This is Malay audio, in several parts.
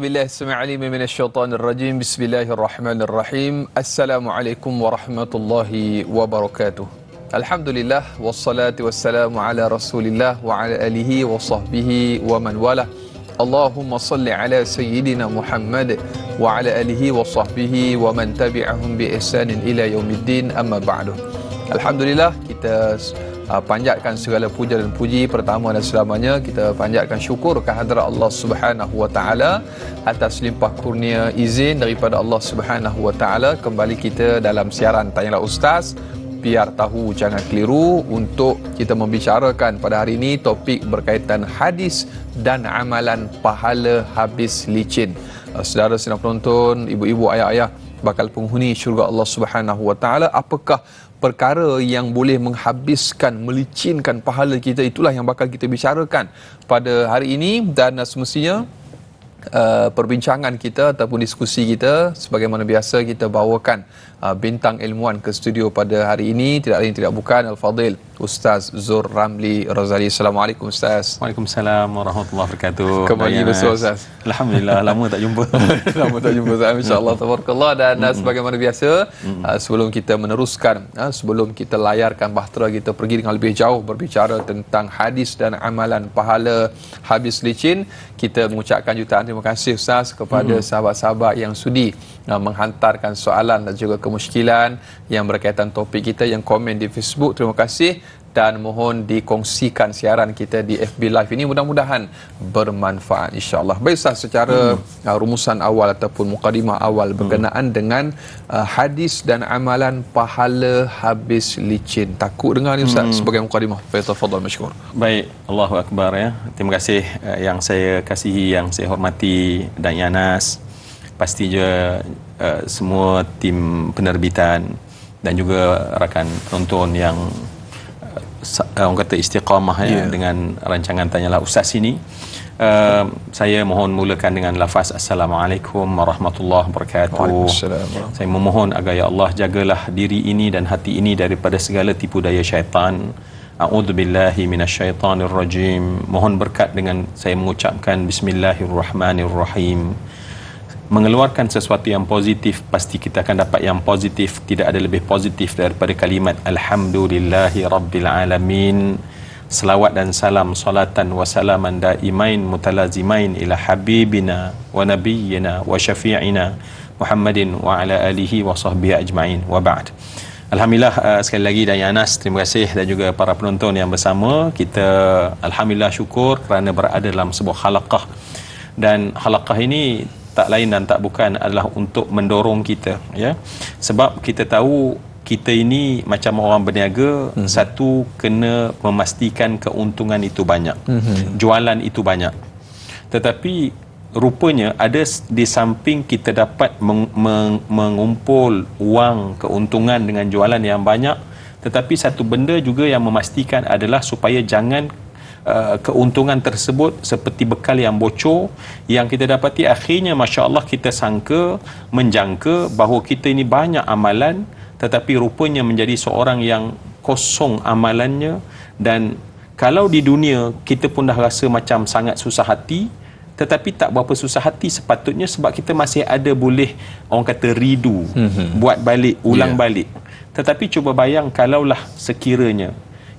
billahi as-sami' alim minasyaitonir rajim. Bismillahirrahmanirrahim. Assalamualaikum warahmatullahi wabarakatuh. Alhamdulillah wassalatu wassalamu ala Rasulillah wa ala alihi wa sahbihi wa man wala. Allahumma salli ala sayyidina Muhammad wa ala alihi wa sahbihi wa man tabi'ahum bi ihsanin ila yaumiddin, amma ba'du. Alhamdulillah, kita panjatkan segala puja dan puji pertama dan selamanya. Kita panjatkan syukur kehadrat Allah Subhanahu wa taala atas limpah kurnia izin daripada Allah Subhanahu wa taala kembali kita dalam siaran Tanyalah Ustaz, biar tahu jangan keliru, untuk kita membicarakan pada hari ini topik berkaitan hadis dan amalan pahala habis licin. Saudara sedang penonton, ibu-ibu, ayah-ayah, bakal penghuni syurga Allah Subhanahu wa taala, apakah perkara yang boleh menghabiskan, melicinkan pahala kita? Itulah yang bakal kita bicarakan pada hari ini. Dan semestinya perbincangan kita ataupun diskusi kita sebagaimana biasa, kita bawakan bintang ilmuwan ke studio pada hari ini. Tidak lain tidak bukan Al-Fadil Ustaz Zur Ramli Razali. Assalamualaikum Ustaz. Waalaikumsalam warahmatullahi wabarakatuh. Kembali bersama Ustaz. Alhamdulillah, lama tak jumpa. Lama tak jumpa Ustaz. InsyaAllah tabarakallah. Dan sebagaimana biasa, sebelum kita meneruskan, sebelum kita layarkan bahtera, kita pergi dengan lebih jauh berbicara tentang hadis dan amalan pahala habis licin. Kita mengucapkan jutaan terima kasih Ustaz kepada sahabat-sahabat yang sudi menghantarkan soalan dan juga kemusykilan yang berkaitan topik kita, yang komen di Facebook. Terima kasih, dan mohon dikongsikan siaran kita di FB Live ini, mudah-mudahan bermanfaat insya-Allah. Baik Ustaz, secara rumusan awal ataupun mukadimah awal berkenaan dengan hadis dan amalan pahala habis licin. Takut dengar ni Ustaz sebagai mukadimah. Tafadhal masykur. Baik, Allahu akbar ya. Terima kasih yang saya kasihi, yang saya hormati dan Yanas, pasti juga semua tim penerbitan dan juga rakan penonton yang orang kata istiqamah ya dengan rancangan Tanyalah Ustaz ini. Saya mohon mulakan dengan lafaz Assalamualaikum warahmatullahi wabarakatuh. Saya memohon agar ya Allah jagalah diri ini dan hati ini daripada segala tipu daya syaitan. A'udzubillahi minasyaitanirrajim. Mohon berkat dengan saya mengucapkan Bismillahirrahmanirrahim. Mengeluarkan sesuatu yang positif, pasti kita akan dapat yang positif. Tidak ada lebih positif daripada kalimat Alhamdulillahi Rabbil Alamin. Selawat dan salam, salatan wa salaman daimain mutalazimain ila habibina wa nabiyyina wa syafi'ina Muhammadin wa ala alihi wa sahbihi ajma'in, wa ba'd. Alhamdulillah, sekali lagi dan Yanas, terima kasih, dan juga para penonton yang bersama kita. Alhamdulillah, syukur kerana berada dalam sebuah halaqah, dan halaqah ini tak lain dan tak bukan adalah untuk mendorong kita ya, sebab kita tahu kita ini macam orang berniaga. Satu, kena memastikan keuntungan itu banyak, jualan itu banyak, tetapi rupanya ada di samping kita dapat mengumpul wang keuntungan dengan jualan yang banyak, tetapi satu benda juga yang memastikan adalah supaya jangan keuntungan tersebut seperti bekal yang bocor, yang kita dapati akhirnya Masya Allah kita sangka, menjangka bahawa kita ini banyak amalan, tetapi rupanya menjadi seorang yang kosong amalannya. Dan kalau di dunia kita pun dah rasa macam sangat susah hati, tetapi tak berapa susah hati sepatutnya, sebab kita masih ada boleh orang kata redo, buat balik, ulang balik. Tetapi cuba bayang kalaulah sekiranya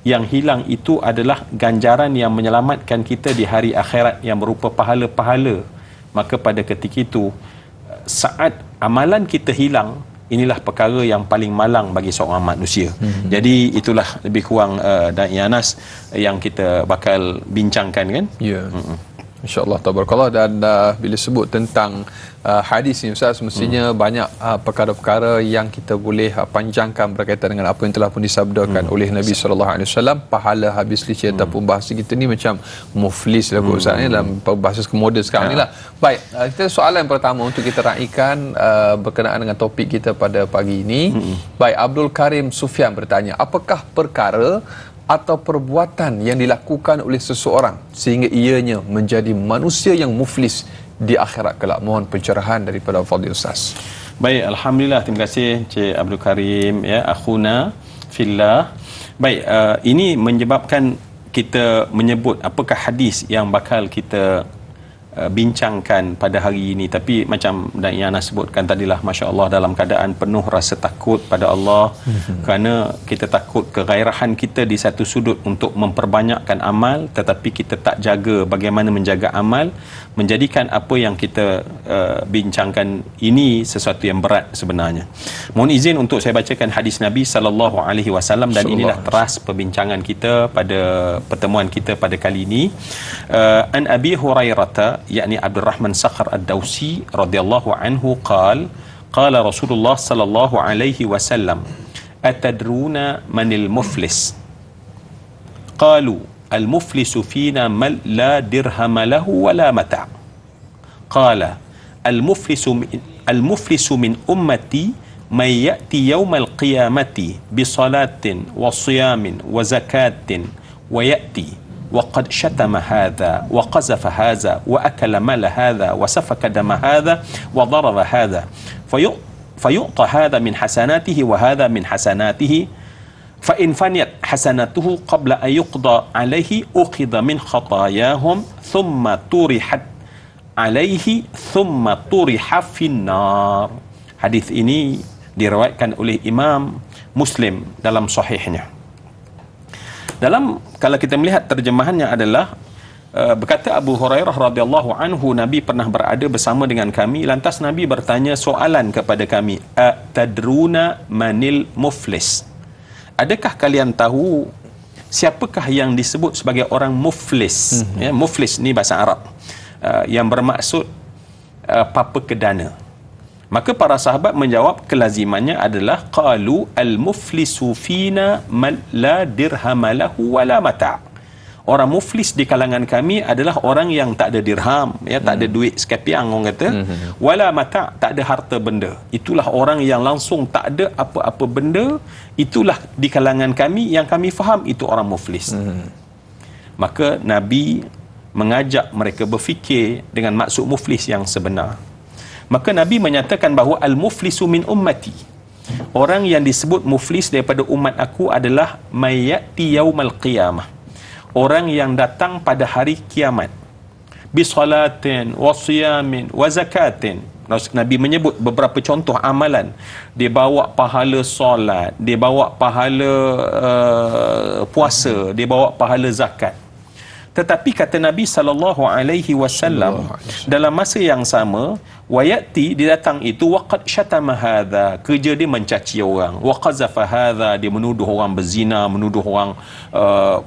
yang hilang itu adalah ganjaran yang menyelamatkan kita di hari akhirat yang berupa pahala-pahala, maka pada ketika itu saat amalan kita hilang, inilah perkara yang paling malang bagi seorang manusia. Jadi itulah lebih kurang dan Yanas yang kita bakal bincangkan kan. InsyaAllah tabarakallah. Dan bila sebut tentang hadis ni Ustaz, mestinya banyak perkara-perkara yang kita boleh panjangkan berkaitan dengan apa yang telah pun disabdakan oleh Nabi SAW. Pahala habis licin, ataupun bahasa kita ni macam muflis lah Ustaz ni, dalam bahasa moden sekarang ni lah. Baik, kita soalan pertama untuk kita raikan berkenaan dengan topik kita pada pagi ini. Baik, Abdul Karim Sufyan bertanya, apakah perkara atau perbuatan yang dilakukan oleh seseorang sehingga ianya menjadi manusia yang muflis di akhirat kelak? Mohon pencerahan daripada Fadil Ustaz. Baik, alhamdulillah, terima kasih Cik Abdul Karim ya, akhuna fillah. Baik, ini menyebabkan kita menyebut apakah hadis yang bakal kita bincangkan pada hari ini. Tapi macam Datuk Yana sebutkan tadilah, Masya Allah, dalam keadaan penuh rasa takut pada Allah, kerana kita takut kegairahan kita di satu sudut untuk memperbanyakkan amal, tetapi kita tak jaga bagaimana menjaga amal, menjadikan apa yang kita bincangkan ini sesuatu yang berat sebenarnya. Mohon izin untuk saya bacakan hadis Nabi SAW, dan inilah teras perbincangan kita pada pertemuan kita pada kali ini. An Abi Hurairah, yakni Abdul Rahman Sakhar Ad-Dawsi radhiyallahu anhu, qala Rasulullah sallallahu alaihi wasallam, atadruna manil muflis? Qalu al-muflisu fina man la dirham lahu wala mata'. Qala al-muflisu min ummati man ya'ti yawmal qiyamati bi salatin wa siyamin wa zakatin wa ya'ti وقد شتم هذا وقذف هذا وأكل مال هذا وسفك دم هذا وضرب هذا فيعطى هذا من حسناته وهذا من حسناته فإن فنيت حسناته قبل أن يقضى عليه أخذ من خطاياهم ثم طرحت عليه ثم طرح في النار. Hadis ini diriwayatkan oleh Imam Muslim dalam sahihnya. Kalau kita melihat terjemahannya adalah berkata Abu Hurairah radhiyallahu anhu, Nabi pernah berada bersama dengan kami, lantas Nabi bertanya soalan kepada kami, atadruna manil muflis? Adakah kalian tahu siapakah yang disebut sebagai orang muflis? Ya, muflis ni bahasa Arab yang bermaksud papa kedana. Maka para sahabat menjawab, kelazimannya adalah qalu al-muflisu fina man la dirham lahu wala mata'. Orang muflis di kalangan kami adalah orang yang tak ada dirham, ya, tak ada duit sekepiang orang kata, wala mata', tak ada harta benda. Itulah orang yang langsung tak ada apa-apa benda, itulah di kalangan kami yang kami faham itu orang muflis. Maka Nabi mengajak mereka berfikir dengan maksud muflis yang sebenar. Maka Nabi menyatakan bahawa al-muflisu min ummati, orang yang disebut muflis daripada umat aku adalah mayati yaumal qiyamah, orang yang datang pada hari kiamat, bi salatin wa siyamin wa zakatin. Nabi menyebut beberapa contoh amalan. Dia bawa pahala solat, dia bawa pahala puasa, dia bawa pahala zakat. Tetapi kata Nabi SAW, dalam masa yang sama, wayati, dia datang itu, waqad syatama hadha, kerja dia mencaci orang, wa qazafa hadha, dia menuduh orang berzina, menuduh orang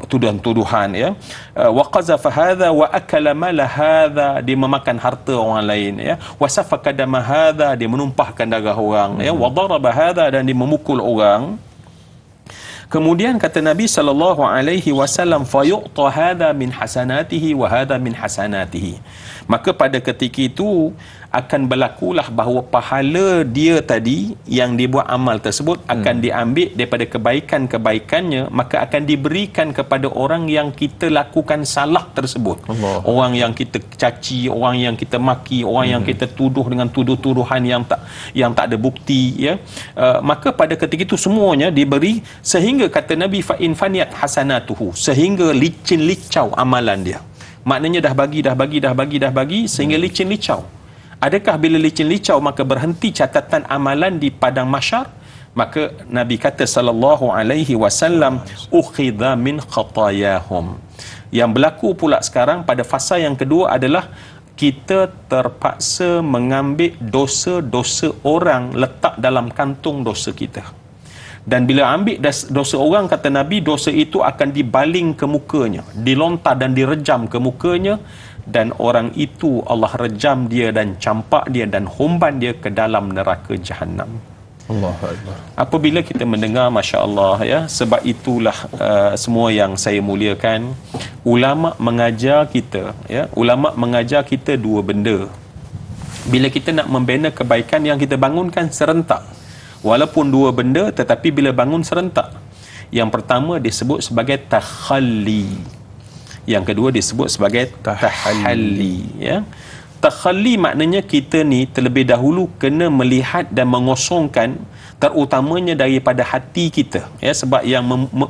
tuduhan-tuduhan, ya, wa qazafa hadha wa akala mala hadha, dia memakan harta orang lain, ya, wa safaka dama hadha, dia menumpahkan darah orang, ya, wa daraba hadha, dan dia memukul orang. Kemudian kata Nabi SAW, fayu'ta hadha min hasanatihi wa hadha min hasanatihi. Maka pada ketika itu akan berlakulah bahawa pahala dia tadi yang dia buat amal tersebut akan diambil daripada kebaikan-kebaikannya, maka akan diberikan kepada orang yang kita lakukan salah tersebut. Orang yang kita caci, orang yang kita maki, orang yang kita tuduh dengan tuduh-tuduhan yang tak ada bukti, ya. Maka pada ketika itu semuanya diberi, sehingga kata Nabi, fa in faniyat hasanatuhu, sehingga licin licau amalan dia. Maknanya dah bagi sehingga licin licau. Adakah bila licin licau maka berhenti catatan amalan di padang mahsyar? Maka Nabi kata sallallahu alaihi wasallam, ukhidha min khatayahum. Yang berlaku pula sekarang pada fasa yang kedua adalah kita terpaksa mengambil dosa-dosa orang, letak dalam kantung dosa kita. Dan bila ambil dosa orang, kata Nabi, dosa itu akan dibaling ke mukanya, dilontar dan direjam ke mukanya, dan orang itu Allah rejam dia dan campak dia dan humban dia ke dalam neraka Jahannam. Allahu Akbar. Apabila kita mendengar, Masya Allah, ya, sebab itulah semua yang saya muliakan, ulama mengajar kita, ya, ulama mengajar kita dua benda. Bila kita nak membina kebaikan yang kita bangunkan serentak, walaupun dua benda tetapi bila bangun serentak. Yang pertama disebut sebagai takhalli, yang kedua disebut sebagai tahalli, ya. Takhalli maknanya kita ni terlebih dahulu kena melihat dan mengosongkan terutamanya daripada hati kita, ya, sebab yang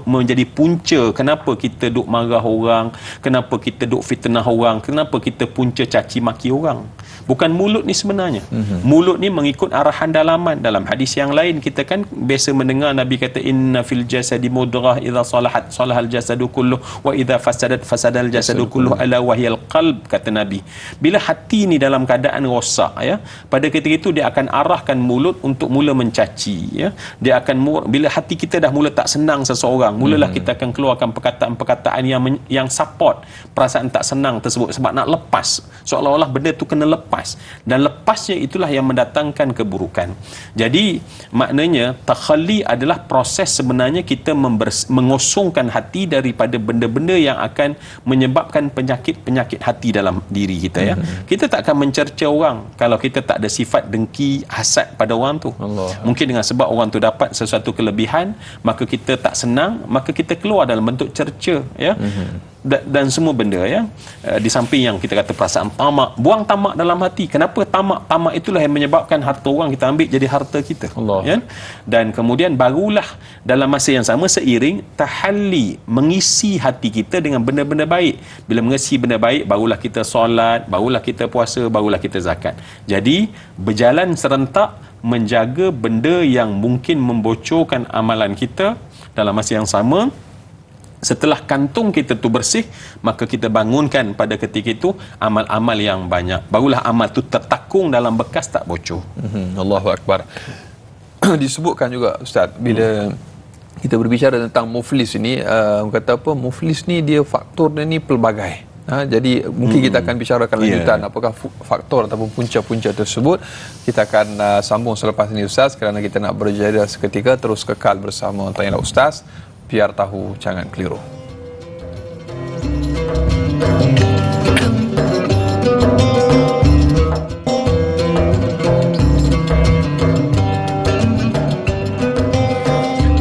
menjadi punca kenapa kita duk marah orang, kenapa kita duk fitnah orang, kenapa kita punca caci maki orang, bukan mulut ni sebenarnya. Mulut ni mengikut arahan dalaman. Dalam hadis yang lain kita kan biasa mendengar Nabi kata inna fil jasadi mudrah idza salahat salahal jasadu kulluh wa idza fasadat fasadal jasadu kulluh ala wahyal qalb, kata Nabi. Bila hati ni dalam keadaan rosak, ya, pada ketika itu dia akan arahkan mulut untuk mula mencaci, ya. Dia akan bila hati kita dah mula tak senang seseorang, mulalah kita akan keluarkan perkataan-perkataan yang support perasaan tak senang tersebut, sebab nak lepas, seolah-olah benda tu kena lepas, dan lepasnya itulah yang mendatangkan keburukan. Jadi maknanya takhalli adalah proses sebenarnya kita mengosongkan hati daripada benda-benda yang akan menyebabkan penyakit-penyakit hati dalam diri kita, ya. Kita tak akan mencerca orang kalau kita tak ada sifat dengki, hasad pada orang tu. Mungkin dengan sebab orang tu dapat sesuatu kelebihan, maka kita tak senang, maka kita keluar dalam bentuk cerca, ya. Dan semua benda, ya. Di samping yang kita kata perasaan tamak, buang tamak dalam hati. Kenapa tamak? Tamak itulah yang menyebabkan harta orang kita ambil jadi harta kita, ya. Dan kemudian barulah dalam masa yang sama seiring tahalli, mengisi hati kita dengan benda-benda baik. Bila mengisi benda baik, barulah kita solat, barulah kita puasa, barulah kita zakat. Jadi berjalan serentak menjaga benda yang mungkin membocorkan amalan kita. Dalam masa yang sama, setelah kantung kita tu bersih, maka kita bangunkan pada ketika itu amal-amal yang banyak. Barulah amal tu tertakung dalam bekas, tak bocor. Allahu Akbar. Disebutkan juga Ustaz, bila kita berbicara tentang muflis ini, kata apa, muflis ni dia faktor dia ni pelbagai. Jadi mungkin kita akan bicarakan lanjutan apakah faktor ataupun punca-punca tersebut. Kita akan sambung selepas ini Ustaz, kerana kita nak berjaya seketika. Terus kekal bersama Tanyalah Ustaz, biar tahu jangan keliru.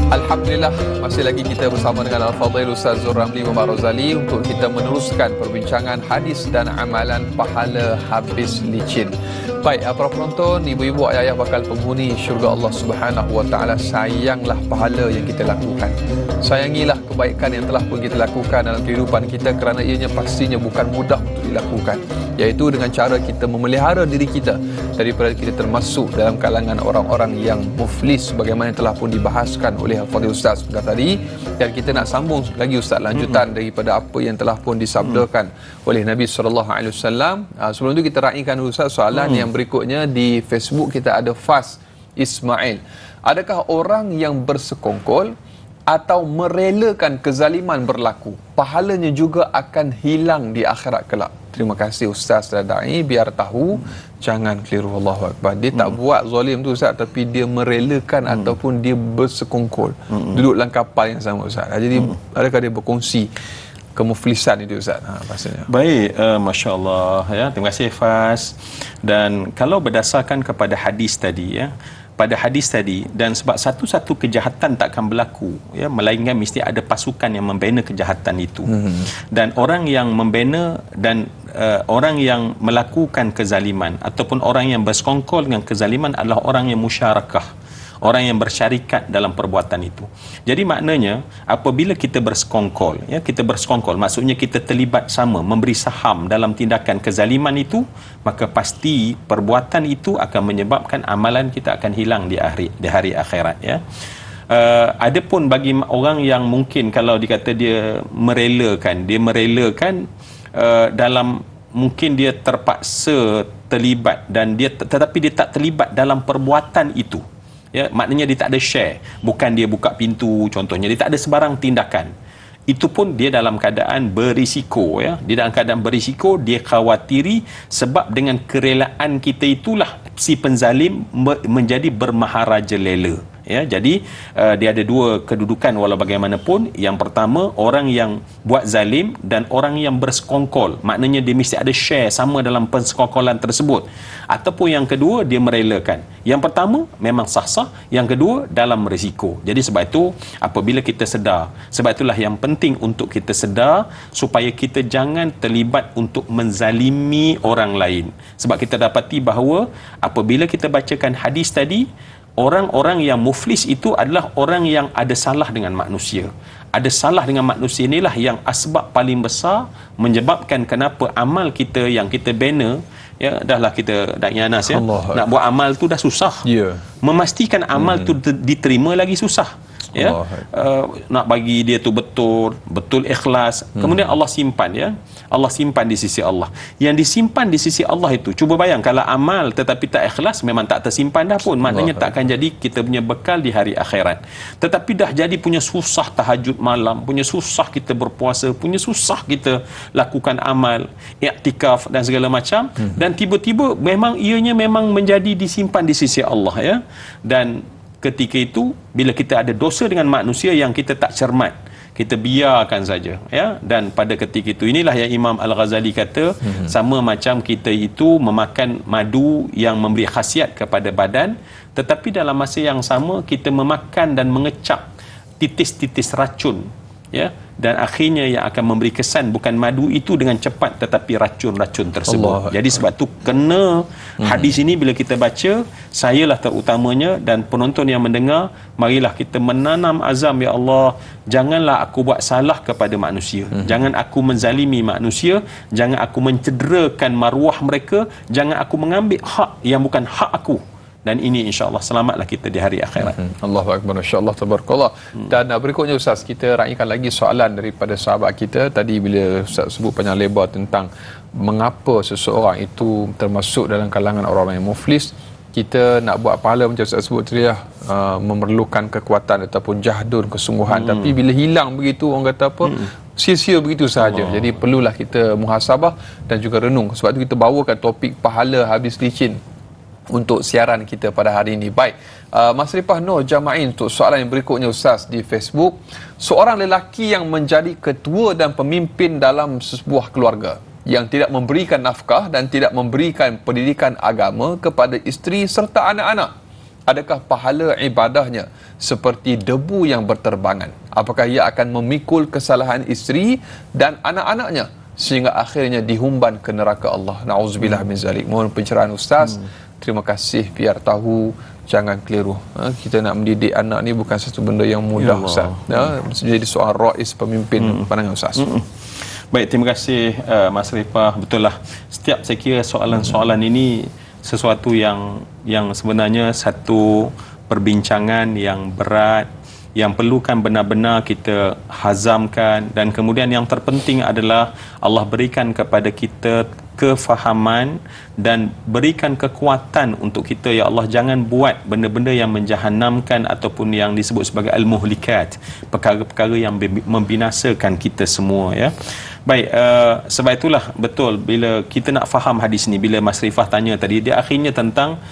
Alhamdulillah, masih lagi kita bersama dengan Al-Fadhil Ustaz Zul Ramli Muhammad Razali untuk kita meneruskan perbincangan hadis dan amalan pahala habis licin. Baik, para penonton, ibu-ibu, ayah-ayah bakal penghuni syurga Allah Subhanahu wa taala, sayanglah pahala yang kita lakukan. Sayangilah kebaikan yang telah pun kita lakukan dalam kehidupan kita, kerana ianya pastinya bukan mudah untuk dilakukan, iaitu dengan cara kita memelihara diri kita daripada kita termasuk dalam kalangan orang-orang yang muflis, sebagaimana yang telah pun dibahaskan oleh Al-Fadhil Ustaz sebentar tadi. Dan kita nak sambung lagi Ustaz, lanjutan daripada apa yang telah pun disabdakan oleh Nabi SAW. Sebelum itu kita raikan dulu Ustaz soalan yang berikutnya. Di Facebook kita ada Fas Ismail. Adakah orang yang bersekongkol atau merelakan kezaliman berlaku, pahalanya juga akan hilang di akhirat kelak? Terima kasih Ustaz dan Da'i, biar tahu jangan keliru. Allahu Akbar. Dia tak buat zalim tu Ustaz, tapi dia merelakan ataupun dia bersekongkol, duduk dalam kapal yang sama Ustaz. Jadi adakah dia berkongsi kemuflisan itu Ustaz? Maksudnya. Baik, Masya Allah, ya. Terima kasih Fas. Dan kalau berdasarkan kepada hadis tadi, ya, pada hadis tadi, dan sebab satu-satu kejahatan takkan berlaku, ya, melainkan mesti ada pasukan yang membina kejahatan itu. Dan orang yang membina dan orang yang melakukan kezaliman ataupun orang yang bersekongkol dengan kezaliman adalah orang yang musyarakah, orang yang bersyarikat dalam perbuatan itu. Jadi maknanya apabila kita bersekongkol, ya, kita bersekongkol maksudnya kita terlibat sama, memberi saham dalam tindakan kezaliman itu, maka pasti perbuatan itu akan menyebabkan amalan kita akan hilang di hari akhirat, ya. Adapun bagi orang yang mungkin kalau dikata dia merelakan dalam, mungkin dia terpaksa terlibat dan tetapi dia tak terlibat dalam perbuatan itu, ya, maknanya dia tak ada share, bukan dia buka pintu contohnya, dia tak ada sebarang tindakan, itu pun dia dalam keadaan berisiko, ya. Dia dalam keadaan berisiko, dia khawatiri sebab dengan kerelaan kita itulah si penzalim menjadi bermaharaja lela, ya. Jadi dia ada dua kedudukan walau bagaimanapun. Yang pertama, orang yang buat zalim dan orang yang bersekongkol, maknanya dia mesti ada share sama dalam persekongkolan tersebut. Ataupun yang kedua, dia merelakan. Yang pertama memang sah-sah, yang kedua dalam risiko. Jadi sebab itu apabila kita sedar, sebab itulah yang penting untuk kita sedar supaya kita jangan terlibat untuk menzalimi orang lain. Sebab kita dapati bahawa apabila kita bacakan hadis tadi, orang-orang yang muflis itu adalah orang yang ada salah dengan manusia. Ada salah dengan manusia inilah yang asbab paling besar menyebabkan kenapa amal kita yang kita bina, ya, dahlah kita Dak Yanas, ya, nak buat amal tu dah susah. Memastikan amal tu diterima lagi susah. Ya, nak bagi dia tu betul ikhlas, kemudian Allah simpan, ya, Allah simpan di sisi Allah. Yang disimpan di sisi Allah itu, cuba bayang kalau amal tetapi tak ikhlas, memang tak tersimpan dah pun, maknanya tak akan jadi kita punya bekal di hari akhirat. Tetapi dah jadi punya susah tahajud malam, punya susah kita berpuasa, punya susah kita lakukan amal iktikaf dan segala macam, dan tiba-tiba memang ianya memang menjadi disimpan di sisi Allah, ya. Dan ketika itu bila kita ada dosa dengan manusia yang kita tak cermat, kita biarkan saja, ya. Dan pada ketika itu inilah yang Imam Al-Ghazali kata, sama macam kita itu memakan madu yang memberi khasiat kepada badan, tetapi dalam masa yang sama kita memakan dan mengecap titis-titis racun, ya, dan akhirnya yang akan memberi kesan bukan madu itu dengan cepat tetapi racun-racun tersebut. Jadi sebab tu kena hadis ini bila kita baca, sayalah terutamanya dan penonton yang mendengar, marilah kita menanam azam, ya Allah, janganlah aku buat salah kepada manusia, jangan aku menzalimi manusia, jangan aku mencederakan maruah mereka, jangan aku mengambil hak yang bukan hak aku. Dan ini insya-Allah selamatlah kita di hari akhirat. Allahu akbar, masya-Allah, tabarakallah. Dan berikutnya Ustaz, kita raikan lagi soalan daripada sahabat kita tadi bila Ustaz sebut panjang lebar tentang mengapa seseorang itu termasuk dalam kalangan orang yang muflis. Kita nak buat pahala macam Ustaz sebut tadi, memerlukan kekuatan ataupun jahdun, kesungguhan. Tapi bila hilang begitu, orang kata apa, sia-sia begitu sahaja. Jadi perlulah kita muhasabah dan juga renung. Sebab itu kita bawakan topik pahala habis licin untuk siaran kita pada hari ini. Baik, Mas Rifah Nur Jama'in, untuk soalan yang berikutnya Ustaz di Facebook. Seorang lelaki yang menjadi ketua dan pemimpin dalam sebuah keluarga yang tidak memberikan nafkah dan tidak memberikan pendidikan agama kepada isteri serta anak-anak, adakah pahala ibadahnya seperti debu yang berterbangan? Apakah ia akan memikul kesalahan isteri dan anak-anaknya sehingga akhirnya dihumban ke neraka Allah? Na'udzubillah min zalik. Mohon pencerahan Ustaz. Terima kasih, biar tahu, jangan keliru. Kita nak mendidik anak ni bukan satu benda yang mudah, Ustaz. Jadi soal rais, pemimpin, pandangan Ustaz. Baik, terima kasih Mas Rifah. Betul lah, setiap saya kira soalan-soalan ini sesuatu yang sebenarnya satu perbincangan yang berat, yang perlukan benar-benar kita hazamkan, dan kemudian yang terpenting adalah Allah berikan kepada kita kefahaman dan berikan kekuatan untuk kita, ya Allah, jangan buat benda-benda yang menjahannamkan ataupun yang disebut sebagai al-muhlikat, perkara-perkara yang membinasakan kita semua, ya. Baik, sebab itulah betul bila kita nak faham hadis ni, bila Mas Rifah tanya tadi, dia akhirnya tentang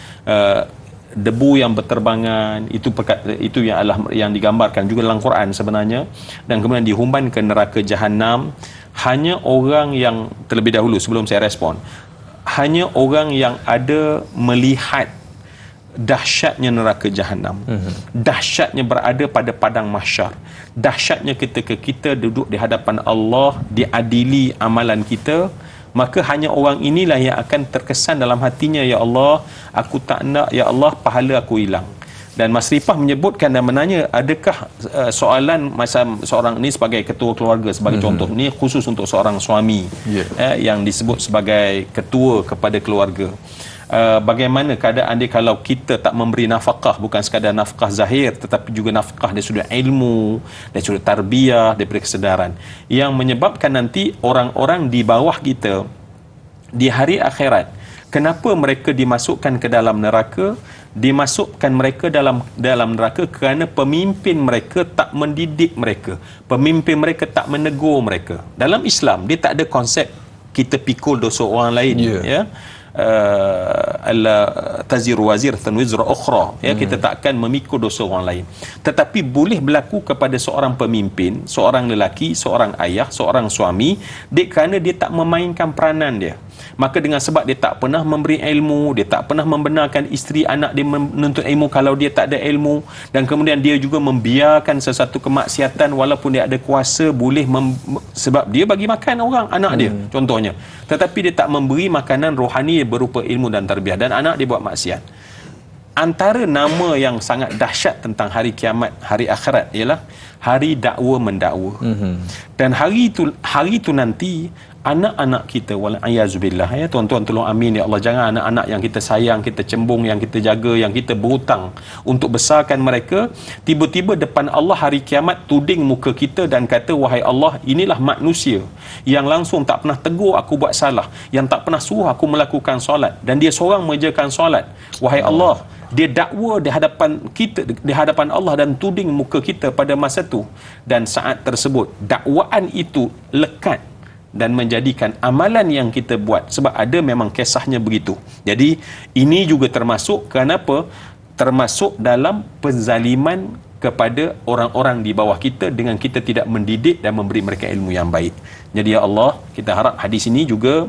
debu yang berterbangan, itu yang digambarkan juga dalam Quran sebenarnya, dan kemudian dihumban ke neraka jahanam. Hanya orang yang, terlebih dahulu sebelum saya respon, hanya orang yang ada melihat dahsyatnya neraka jahanam, dahsyatnya berada pada padang mahsyar, dahsyatnya ketika kita duduk di hadapan Allah, diadili amalan kita, maka hanya orang inilah yang akan terkesan dalam hatinya, ya Allah, aku tak nak, ya Allah, pahala aku hilang. Dan Mas Rifah menyebutkan dan menanya, adakah soalan macam seorang ini sebagai ketua keluarga, sebagai contoh, ini khusus untuk seorang suami yang disebut sebagai ketua kepada keluarga. Bagaimana keadaan dia kalau kita tak memberi nafkah, bukan sekadar nafkah zahir tetapi juga nafkah dari sudut ilmu, dari sudut tarbiyah, daripada kesedaran, yang menyebabkan nanti orang-orang di bawah kita di hari akhirat, kenapa mereka dimasukkan ke dalam neraka? Dimasukkan mereka dalam neraka kerana pemimpin mereka tak mendidik mereka, pemimpin mereka tak menegur mereka. Dalam Islam dia tak ada konsep kita pikul dosa orang lain, ya. taziru waziratan wizra ukhra, ya, kita tak akan memikul dosa orang lain. Tetapi boleh berlaku kepada seorang pemimpin, seorang lelaki, seorang ayah, seorang suami, kerana dia tak memainkan peranan dia. Maka dengan sebab dia tak pernah memberi ilmu, dia tak pernah membenarkan isteri anak dia menuntut ilmu kalau dia tak ada ilmu, dan kemudian dia juga membiarkan sesuatu kemaksiatan walaupun dia ada kuasa boleh sebab dia bagi makan orang anak dia contohnya, tetapi dia tak memberi makanan rohani berupa ilmu dan tarbiyah, dan anak dia buat maksiat. Antara nama yang sangat dahsyat tentang hari kiamat, hari akhirat, ialah hari dakwa mendakwa. Dan hari itu nanti anak-anak kita, wal'ayazubillah, ya tuan-tuan tolong amin ya Allah, jangan anak-anak yang kita sayang, kita cembung, yang kita jaga, yang kita berhutang untuk besarkan mereka, tiba-tiba depan Allah hari kiamat tuding muka kita dan kata, wahai Allah, inilah manusia yang langsung tak pernah tegur aku buat salah, yang tak pernah suruh aku melakukan solat, dan dia seorang mengerjakan solat. Wahai Allah, dia dakwa di hadapan kita, di hadapan Allah, dan tuding muka kita pada masa tu. Dan saat tersebut dakwaan itu lekat dan menjadikan amalan yang kita buat, sebab ada memang kisahnya begitu. Jadi ini juga termasuk, kenapa? Termasuk dalam penzaliman kepada orang-orang di bawah kita dengan kita tidak mendidik dan memberi mereka ilmu yang baik. Jadi ya Allah, kita harap hadis ini juga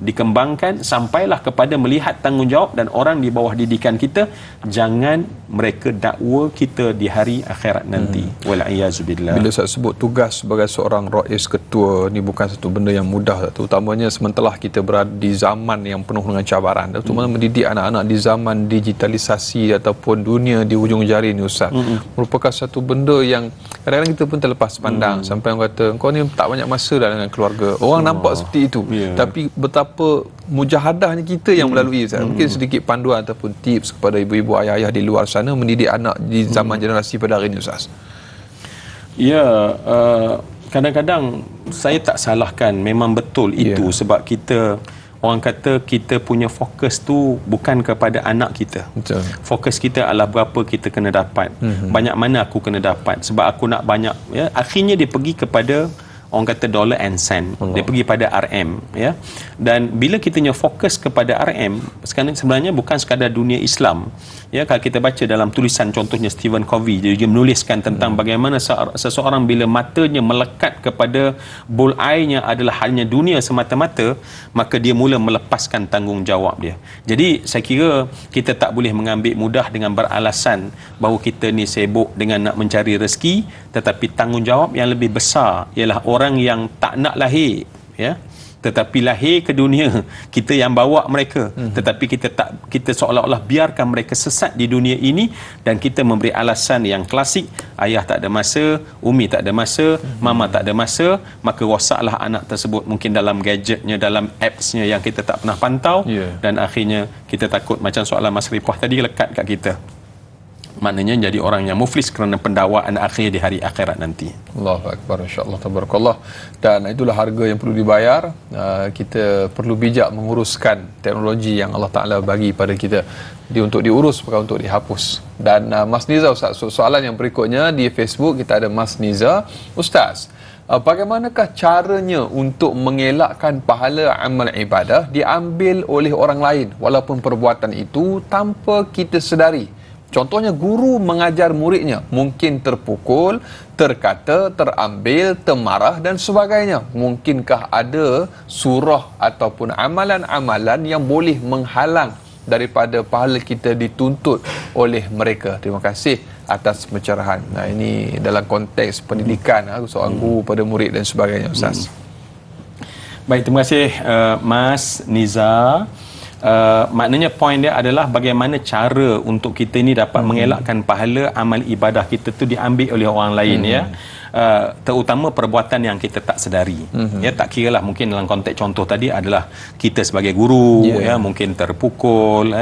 dikembangkan sampailah kepada melihat tanggungjawab dan orang di bawah didikan kita, jangan mereka dakwa kita di hari akhirat nanti. Wal'iyazubillah. Bila saya sebut tugas sebagai seorang rais, ketua, ni bukan satu benda yang mudah, terutamanya sementara kita berada di zaman yang penuh dengan cabaran, terutama mendidik anak-anak di zaman digitalisasi ataupun dunia di hujung jari ni, Ustaz, merupakan satu benda yang kadang-kadang kita pun terlepas pandang. Sampai orang kata, kau ni tak banyak masa dah dengan keluarga. Orang nampak seperti itu, tapi betapa mujahadahnya kita yang melalui, Ustaz. Mungkin sedikit panduan ataupun tips kepada ibu-ibu, ayah-ayah di luar sana mendidik anak di zaman generasi pada hari ini, Ustaz. Ya, kadang-kadang saya tak salahkan, memang betul itu, sebab kita, orang kata kita punya fokus tu bukan kepada anak kita. Betul. Fokus kita adalah berapa kita kena dapat, banyak mana aku kena dapat, sebab aku nak banyak, ya. Akhirnya dia pergi kepada, orang kata, dollar and cent. Dia pergi pada RM, ya. Dan bila kita punya fokus kepada RM, sebenarnya bukan sekadar dunia Islam, ya. Kalau kita baca dalam tulisan contohnya Stephen Covey, dia juga menuliskan tentang bagaimana seseorang bila matanya melekat kepada bullseye-nya adalah hanya dunia semata-mata, maka dia mula melepaskan tanggungjawab dia. Jadi saya kira kita tak boleh mengambil mudah dengan beralasan bahawa kita ni sibuk dengan nak mencari rezeki, tetapi tanggungjawab yang lebih besar ialah orang yang tak nak lahir, ya, tetapi lahir ke dunia, kita yang bawa mereka, tetapi kita seolah-olah biarkan mereka sesat di dunia ini, dan kita memberi alasan yang klasik, ayah tak ada masa, umi tak ada masa, mama tak ada masa, maka rosaklah anak tersebut, mungkin dalam gadgetnya, dalam appsnya yang kita tak pernah pantau, dan akhirnya kita takut macam soalan Mas Ripah tadi lekat kat kita. Maknanya jadi orang yang muflis kerana pendakwaan akhir di hari akhirat nanti. Allahu Akbar, insya-Allah, tabarakallah. Dan itulah harga yang perlu dibayar. Kita perlu bijak menguruskan teknologi yang Allah Ta'ala bagi pada kita, untuk diurus, bukan untuk dihapus. Dan Mas Niza, Ustaz, soalan yang berikutnya di Facebook kita ada Mas Niza. Ustaz, bagaimanakah caranya untuk mengelakkan pahala amal ibadah diambil oleh orang lain walaupun perbuatan itu tanpa kita sedari? Contohnya, guru mengajar muridnya, mungkin terpukul, terkata, terambil, termarah dan sebagainya. Mungkinkah ada surah ataupun amalan-amalan yang boleh menghalang daripada pahala kita dituntut oleh mereka? Terima kasih atas pencerahan. Nah, ini dalam konteks pendidikan, soal guru pada murid dan sebagainya, Ustaz. Baik, terima kasih Mas Niza. Maknanya poin dia adalah bagaimana cara untuk kita ini dapat mengelakkan pahala amal ibadah kita tu diambil oleh orang lain, ya. Terutama perbuatan yang kita tak sedari, ya. Tak kiralah, mungkin dalam konteks contoh tadi adalah kita sebagai guru, ya, mungkin terpukul,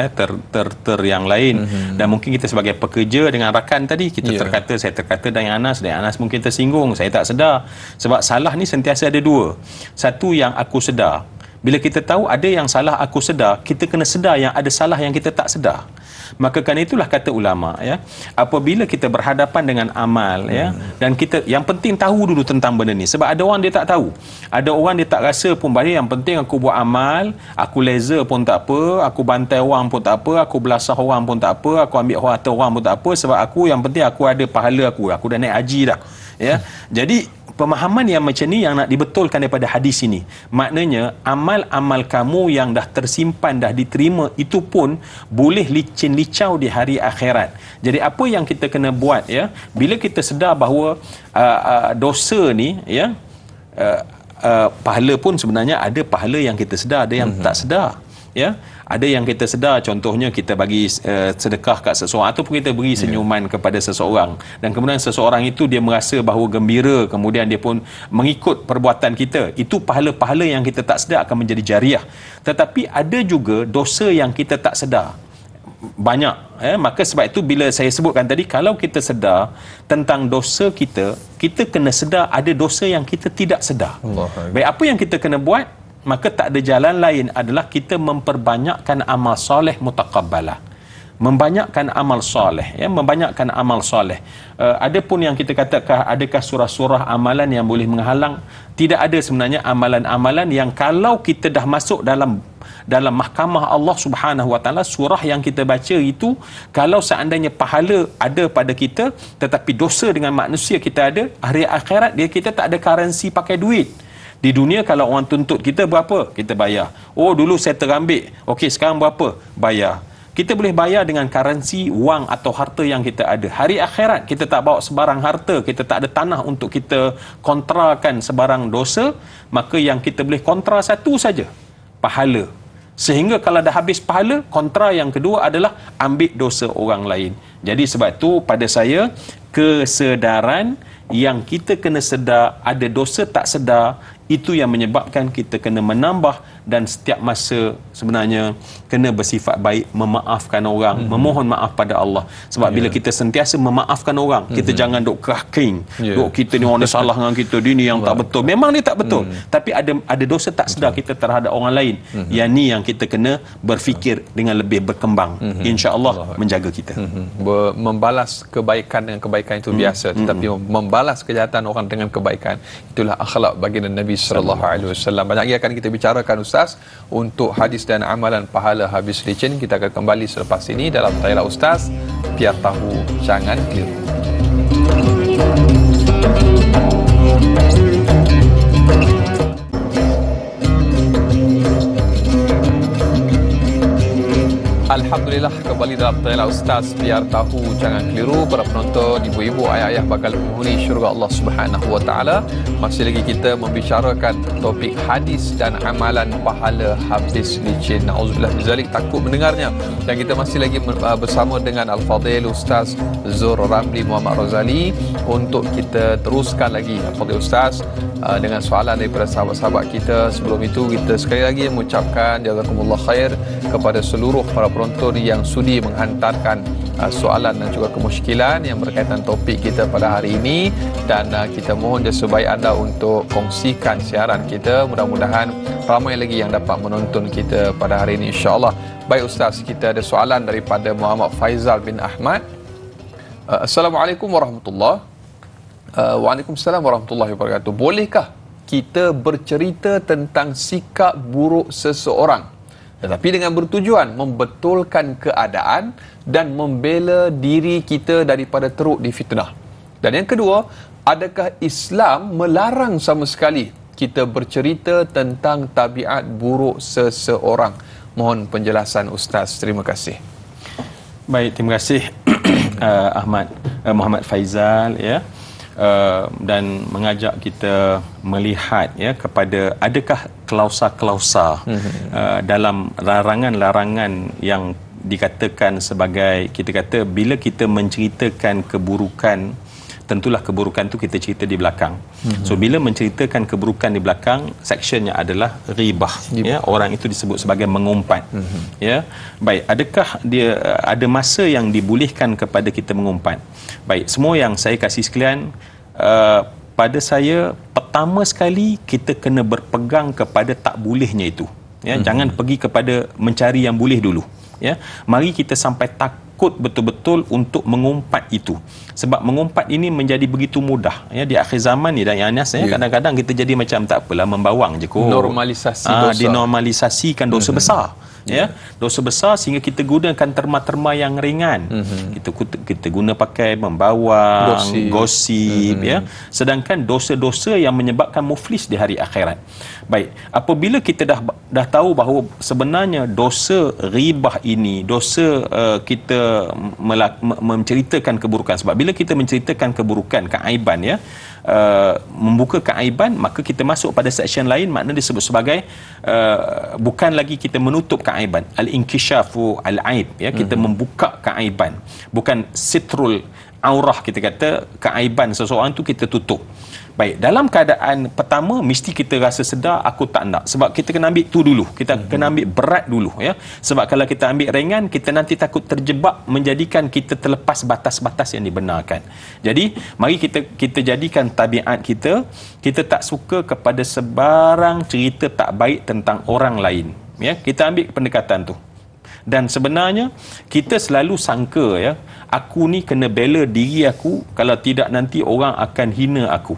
yang lain, dan mungkin kita sebagai pekerja dengan rakan tadi, kita terkata, saya terkata dan Anas mungkin tersinggung, saya tak sedar. Sebab salah ni sentiasa ada dua. Satu yang aku sedar. Bila kita tahu ada yang salah aku sedar, kita kena sedar yang ada salah yang kita tak sedar. Maka kerana itulah kata ulama, ya, apabila kita berhadapan dengan amal, ya, dan kita yang penting tahu dulu tentang benda ni. Sebab ada orang dia tak tahu, ada orang dia tak rasa pun baik, yang penting aku buat amal, aku laser pun tak apa, aku bantai orang pun tak apa, aku belasah orang pun tak apa, aku ambil harta orang pun tak apa, sebab aku yang penting aku ada pahala, aku dah naik haji dah, ya. Jadi pemahaman yang macam ni yang nak dibetulkan daripada hadis ini. Maknanya amal-amal kamu yang dah tersimpan, dah diterima, itu pun boleh licin licau di hari akhirat. Jadi apa yang kita kena buat, ya, bila kita sedar bahawa dosa ni, ya, pahala pun sebenarnya ada pahala yang kita sedar, ada yang tak sedar, ya. Ada yang kita sedar, contohnya kita bagi sedekah kat seseorang, ataupun kita beri senyuman kepada seseorang, dan kemudian seseorang itu dia merasa bahawa gembira, kemudian dia pun mengikut perbuatan kita. Itu pahala-pahala yang kita tak sedar akan menjadi jariah. Tetapi ada juga dosa yang kita tak sedar, banyak, maka sebab itu bila saya sebutkan tadi, kalau kita sedar tentang dosa kita, kita kena sedar ada dosa yang kita tidak sedar. Baik, apa yang kita kena buat? Maka tak ada jalan lain adalah kita memperbanyakkan amal soleh mutaqabbalah. Membanyakkan amal soleh, ya, membanyakkan amal soleh. Ada pun yang kita katakan, adakah surah-surah amalan yang boleh menghalang? Tidak ada sebenarnya amalan-amalan yang kalau kita dah masuk dalam mahkamah Allah Subhanahu Wa Taala, surah yang kita baca itu, kalau seandainya pahala ada pada kita tetapi dosa dengan manusia kita ada, hari akhirat dia kita tak ada currency pakai duit. Di dunia kalau orang tuntut kita berapa, kita bayar. Oh, dulu saya terambil, okey sekarang berapa, bayar. Kita boleh bayar dengan currency wang atau harta yang kita ada. Hari akhirat kita tak bawa sebarang harta, kita tak ada tanah untuk kita kontrakan sebarang dosa, maka yang kita boleh kontra satu saja, pahala. Sehingga kalau dah habis pahala, kontra yang kedua adalah ambil dosa orang lain. Jadi sebab itu pada saya, kesedaran yang kita kena sedar, ada dosa tak sedar, itu yang menyebabkan kita kena menambah, dan setiap masa sebenarnya kena bersifat baik, memaafkan orang, memohon maaf pada Allah. Sebab bila kita sentiasa memaafkan orang, kita jangan duk cracking, duk kita ni orang salah dengan kita, dia ni yang tak betul. Memang dia tak betul, tapi ada dosa tak sedar kita terhadap orang lain. Yang ni yang kita kena berfikir dengan lebih berkembang, insya-Allah menjaga kita. Membalas kebaikan dengan kebaikan itu biasa, tetapi membalas kejahatan orang dengan kebaikan, itulah akhlak baginda Nabi sallallahu alaihi wasallam. Banyak lagi akan kita bicarakan Ustaz untuk hadis dan amalan pahala habis licin. Kita akan kembali selepas ini dalam Tayla Ustaz, biar tahu jangan keliru. Alhamdulillah, kembali dalam Tayla Ustaz, biar tahu jangan keliru. Para penonton, ibu-ibu, ayah-ayah bakal penghuni syurga Allah Subhanahu Wa Taala. Masih lagi kita membicarakan topik hadis dan amalan pahala habis licin. Nauzubillah min zalik, takut mendengarnya. Dan kita masih lagi bersama dengan Al-Fadhil Ustaz Zur Ramli Muhammad Razali untuk kita teruskan lagi, Al-Fadhil Ustaz, dengan soalan daripada sahabat-sahabat kita. Sebelum itu, kita sekali lagi mengucapkan jazakumullah khair kepada seluruh para penonton yang sudi menghantarkan soalan dan juga kemusykilan yang berkaitan topik kita pada hari ini, dan kita mohon jasa baik anda untuk kongsikan siaran kita. Mudah-mudahan ramai lagi yang dapat menonton kita pada hari ini, insya-Allah. Baik Ustaz, kita ada soalan daripada Muhammad Faizal bin Ahmad. Assalamualaikum warahmatullahi wabarakatuh. Waalaikumsalam warahmatullahi wabarakatuh. Bolehkah kita bercerita tentang sikap buruk seseorang, tetapi dengan bertujuan membetulkan keadaan dan membela diri kita daripada teruk difitnah? Dan yang kedua, adakah Islam melarang sama sekali kita bercerita tentang tabiat buruk seseorang? Mohon penjelasan Ustaz. Terima kasih. Baik, terima kasih Muhammad Faizal, ya. Dan mengajak kita melihat, ya, kepada adakah klausa-klausa dalam larangan-larangan yang dikatakan sebagai, kita kata bila kita menceritakan keburukan, tentulah keburukan tu kita cerita di belakang. So bila menceritakan keburukan di belakang, sectionnya adalah ghibah, ya, orang itu disebut sebagai mengumpat. Ya, baik, adakah dia ada masa yang dibolehkan kepada kita mengumpat? Baik, semua yang saya kasih sekalian, pada saya pertama sekali kita kena berpegang kepada tak bolehnya itu, ya. Jangan pergi kepada mencari yang boleh dulu, ya, mari kita sampai takut betul-betul untuk mengumpat itu. Sebab mengumpat ini menjadi begitu mudah ya di akhir zaman ni, dan Anas ya, kadang-kadang kita jadi macam tak apalah, membawang je kot. Normalisasi dosa. Dinormalisasikan dosa besar. Ya, dosa besar sehingga kita gunakan terma-terma yang ringan. Kita guna pakai membawang, gosip ya. Sedangkan dosa-dosa yang menyebabkan muflis di hari akhirat. Baik, apabila kita dah tahu bahawa sebenarnya dosa ribah ini, dosa kita menceritakan keburukan. Sebab bila kita menceritakan keburukan, keaiban ya, membuka keaiban, maka kita masuk pada section lain, makna disebut sebagai bukan lagi kita menutup keaiban, al-inkishafu al-aib ya, kita membuka keaiban, bukan sitrul aurah, kita kata keaiban seseorang tu kita tutup. Baik, dalam keadaan pertama mesti kita rasa sedar aku tak nak, sebab kita kena ambil tu dulu, kita kena ambil berat dulu ya. Sebab kalau kita ambil ringan, kita nanti takut terjebak, menjadikan kita terlepas batas-batas yang dibenarkan. Jadi mari kita jadikan tabiat kita tak suka kepada sebarang cerita tak baik tentang orang lain ya. Kita ambil pendekatan tu. Dan sebenarnya kita selalu sangka ya, aku ni kena bela diri aku, kalau tidak nanti orang akan hina aku.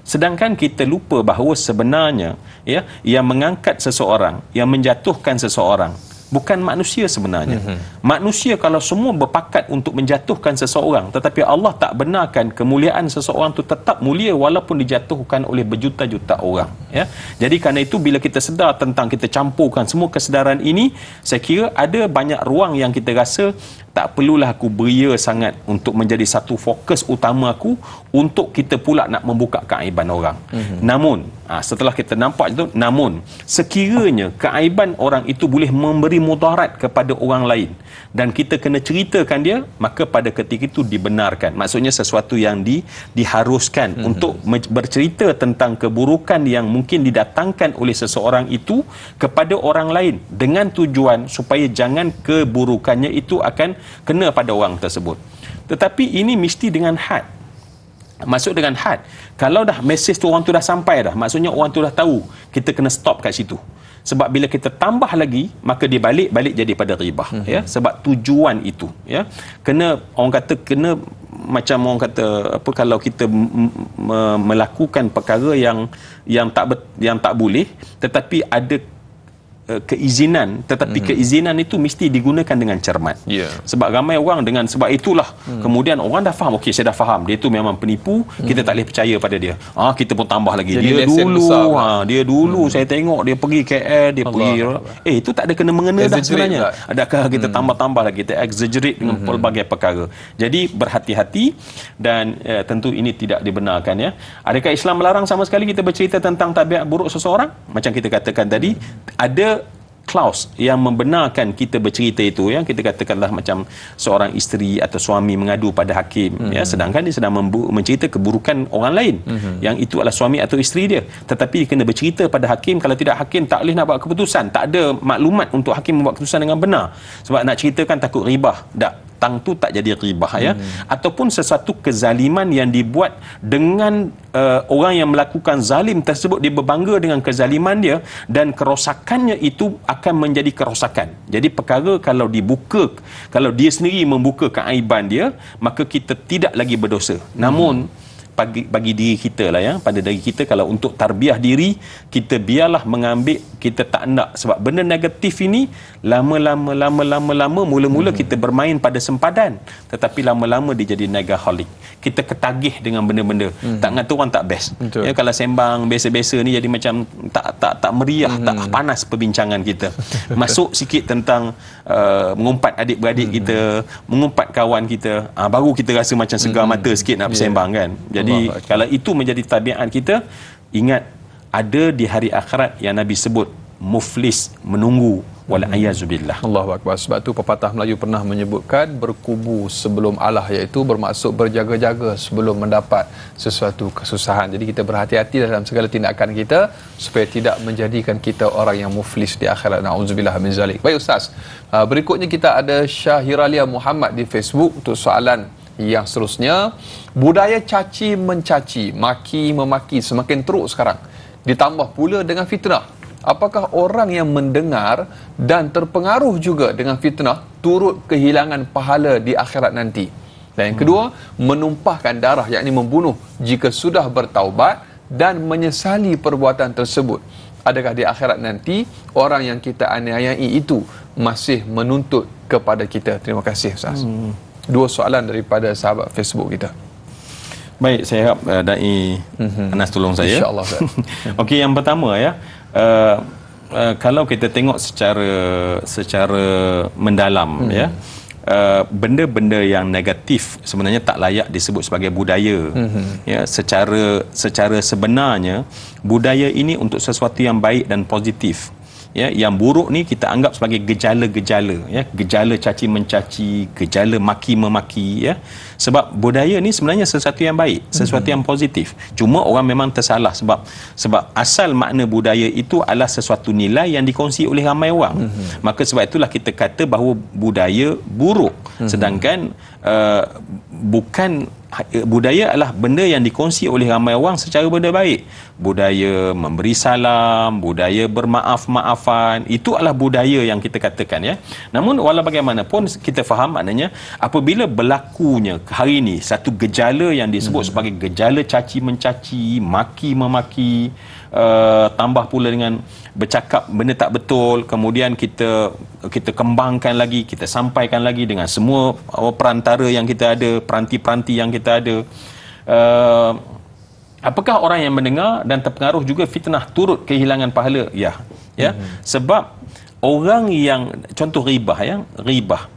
Sedangkan kita lupa bahawa sebenarnya ya, yang mengangkat seseorang, yang menjatuhkan seseorang bukan manusia sebenarnya. Manusia kalau semua berpakat untuk menjatuhkan seseorang, tetapi Allah tak benarkan kemuliaan seseorang tu tetap mulia walaupun dijatuhkan oleh berjuta-juta orang ya. Jadi kerana itu bila kita sedar tentang, kita campurkan semua kesedaran ini, saya kira ada banyak ruang yang kita rasa tak perlulah aku beria sangat untuk menjadi satu fokus utama aku untuk kita pula nak membuka keaiban orang. Namun setelah kita nampak itu, namun sekiranya keaiban orang itu boleh memberi mudarat kepada orang lain dan kita kena ceritakan dia, maka pada ketika itu dibenarkan. Maksudnya sesuatu yang diharuskan untuk bercerita tentang keburukan yang mungkin didatangkan oleh seseorang itu kepada orang lain, dengan tujuan supaya jangan keburukannya itu akan kena pada orang tersebut. Tetapi ini mesti dengan had. Maksud dengan had, kalau dah mesej tu orang tu dah sampai dah, maksudnya orang tu dah tahu, kita kena stop kat situ. Sebab bila kita tambah lagi, maka dia balik jadi pada ribah ya. Sebab tujuan itu ya, kena, orang kata kena, macam orang kata apa, kalau kita melakukan perkara yang tak boleh, tetapi ada keizinan, tetapi keizinan itu mesti digunakan dengan cermat. Sebab ramai orang dengan sebab itulah kemudian orang dah faham, okey saya dah faham dia tu memang penipu, kita tak boleh percaya pada dia. Kita pun tambah lagi. Jadi dia dulu saya tengok dia pergi KL, dia pergi itu tak ada kena mengena dah sebenarnya. Adakah kita tambah-tambah lagi, kita exaggerate dengan pelbagai perkara. Jadi berhati-hati, dan tentu ini tidak dibenarkan ya. Adakah Islam melarang sama sekali kita bercerita tentang tabiat buruk seseorang? Macam kita katakan tadi, ada clause yang membenarkan kita bercerita itu ya. Kita katakanlah macam seorang isteri atau suami mengadu pada hakim ya, sedangkan dia sedang mencerita keburukan orang lain yang itu adalah suami atau isteri dia, tetapi dia kena bercerita pada hakim. Kalau tidak, hakim tak boleh nak buat keputusan, tak ada maklumat untuk hakim membuat keputusan dengan benar. Sebab nak ceritakan takut ribah, tang tu tak jadi ribah ya. Ataupun sesuatu kezaliman yang dibuat dengan orang yang melakukan zalim tersebut, dia berbangga dengan kezaliman dia dan kerosakannya itu akan menjadi kerosakan. Jadi perkara kalau dibuka, kalau dia sendiri membuka keaiban dia, maka kita tidak lagi berdosa. Namun bagi diri kita lah ya, pada diri kita, kalau untuk tarbiah diri, kita biarlah mengambil, kita tak nak, sebab benda negatif ini lama-lama mula-mula kita bermain pada sempadan, tetapi lama-lama dia jadi negaholic. Kita ketagih dengan benda-benda, tak kata orang tak best ya, kalau sembang biasa-biasa ni jadi macam tak meriah, tak panas perbincangan kita. Masuk sikit tentang mengumpat adik-beradik kita, mengumpat kawan kita, baru kita rasa macam segar mata sikit nak bersembang kan. Jadi kalau itu menjadi tabiat kita, ingat ada di hari akhirat yang Nabi sebut muflis menunggu, wal-ayazubillah. Allahu Akbar. Sebab tu pepatah Melayu pernah menyebutkan berkubu sebelum Allah, iaitu bermaksud berjaga-jaga sebelum mendapat sesuatu kesusahan. Jadi kita berhati-hati dalam segala tindakan kita supaya tidak menjadikan kita orang yang muflis di akhirat. Na'udzubillah min zalik. Baik Ustaz, berikutnya kita ada Syahiralia Muhammad di Facebook untuk soalan yang seterusnya. Budaya caci mencaci, maki memaki semakin teruk sekarang, ditambah pula dengan fitnah. apakah orang yang mendengar dan terpengaruh juga dengan fitnah turut kehilangan pahala di akhirat nanti? Dan yang kedua, menumpahkan darah, yakni membunuh jika sudah bertaubat dan menyesali perbuatan tersebut. Adakah di akhirat nanti orang yang kita aniayai itu masih menuntut kepada kita? Terima kasih Ustaz. Dua soalan daripada sahabat Facebook kita. Baik, saya harap Dai Anas tolong saya. InsyaAllah. Okey, yang pertama ya, kalau kita tengok secara mendalam ya, benda-benda yang negatif sebenarnya tak layak disebut sebagai budaya. Ya, secara sebenarnya budaya ini untuk sesuatu yang baik dan positif. Ya, yang buruk ni kita anggap sebagai gejala-gejala, ya, gejala caci mencaci, gejala maki memaki, ya. Sebab budaya ni sebenarnya sesuatu yang baik, sesuatu yang positif. Cuma orang memang tersalah sebab asal makna budaya itu adalah sesuatu nilai yang dikongsi oleh ramai orang. Maka sebab itulah kita kata bahawa budaya buruk. Sedangkan bukan budaya adalah benda yang dikongsi oleh ramai orang secara benda baik. Budaya memberi salam, budaya bermaaf-maafan, itu adalah budaya yang kita katakan, ya. Namun walau bagaimanapun kita faham maknanya apabila berlakunya hari ini satu gejala yang disebut sebagai gejala caci mencaci, maki memaki, tambah pula dengan bercakap benda tak betul, kemudian kita kembangkan lagi, kita sampaikan lagi dengan semua perantara yang kita ada, peranti-peranti yang kita ada. Apakah orang yang mendengar dan terpengaruh juga fitnah turut kehilangan pahala? Ya, ya. Sebab orang yang contoh ribah, ya, ribah.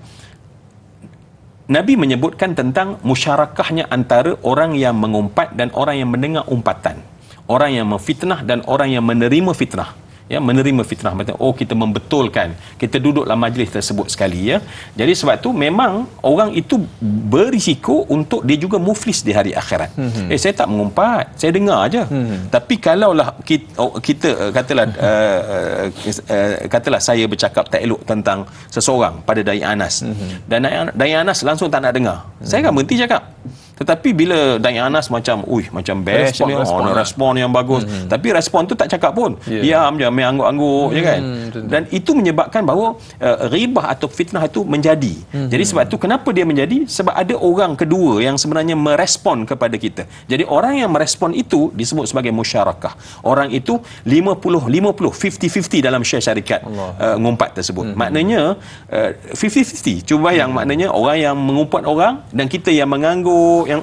Nabi menyebutkan tentang musyarakahnya antara orang yang mengumpat dan orang yang mendengar umpatan. Orang yang memfitnah dan orang yang menerima fitnah. Ya, menerima fitnah, maksudnya kita membetulkan, kita duduk dalam majlis tersebut sekali, ya. Jadi sebab tu memang orang itu berisiko untuk dia juga muflis di hari akhirat. Saya tak mengumpat, saya dengar aja. Tapi kalaulah kita katalah saya bercakap tak elok tentang seseorang pada Dai Anas, dan Dai Anas langsung tak nak dengar, saya akan berhenti cakap. Tetapi bila Dai Anas macam best ni, respon yang bagus, tapi respon tu tak cakap pun, diam je, main angguk-angguk je kan. Dan itu menyebabkan bahawa ribah atau fitnah itu menjadi. Jadi sebab tu kenapa dia menjadi? Sebab ada orang kedua yang sebenarnya merespon kepada kita. Jadi orang yang merespon itu disebut sebagai musyarakah. Orang itu 50-50, 50-50 dalam share syarikat ngumpat tersebut. Maknanya 50-50. Cuba yang maknanya orang yang mengumpat orang dan kita yang mengangguk, yang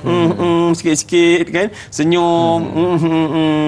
sikit-sikit kan, senyum,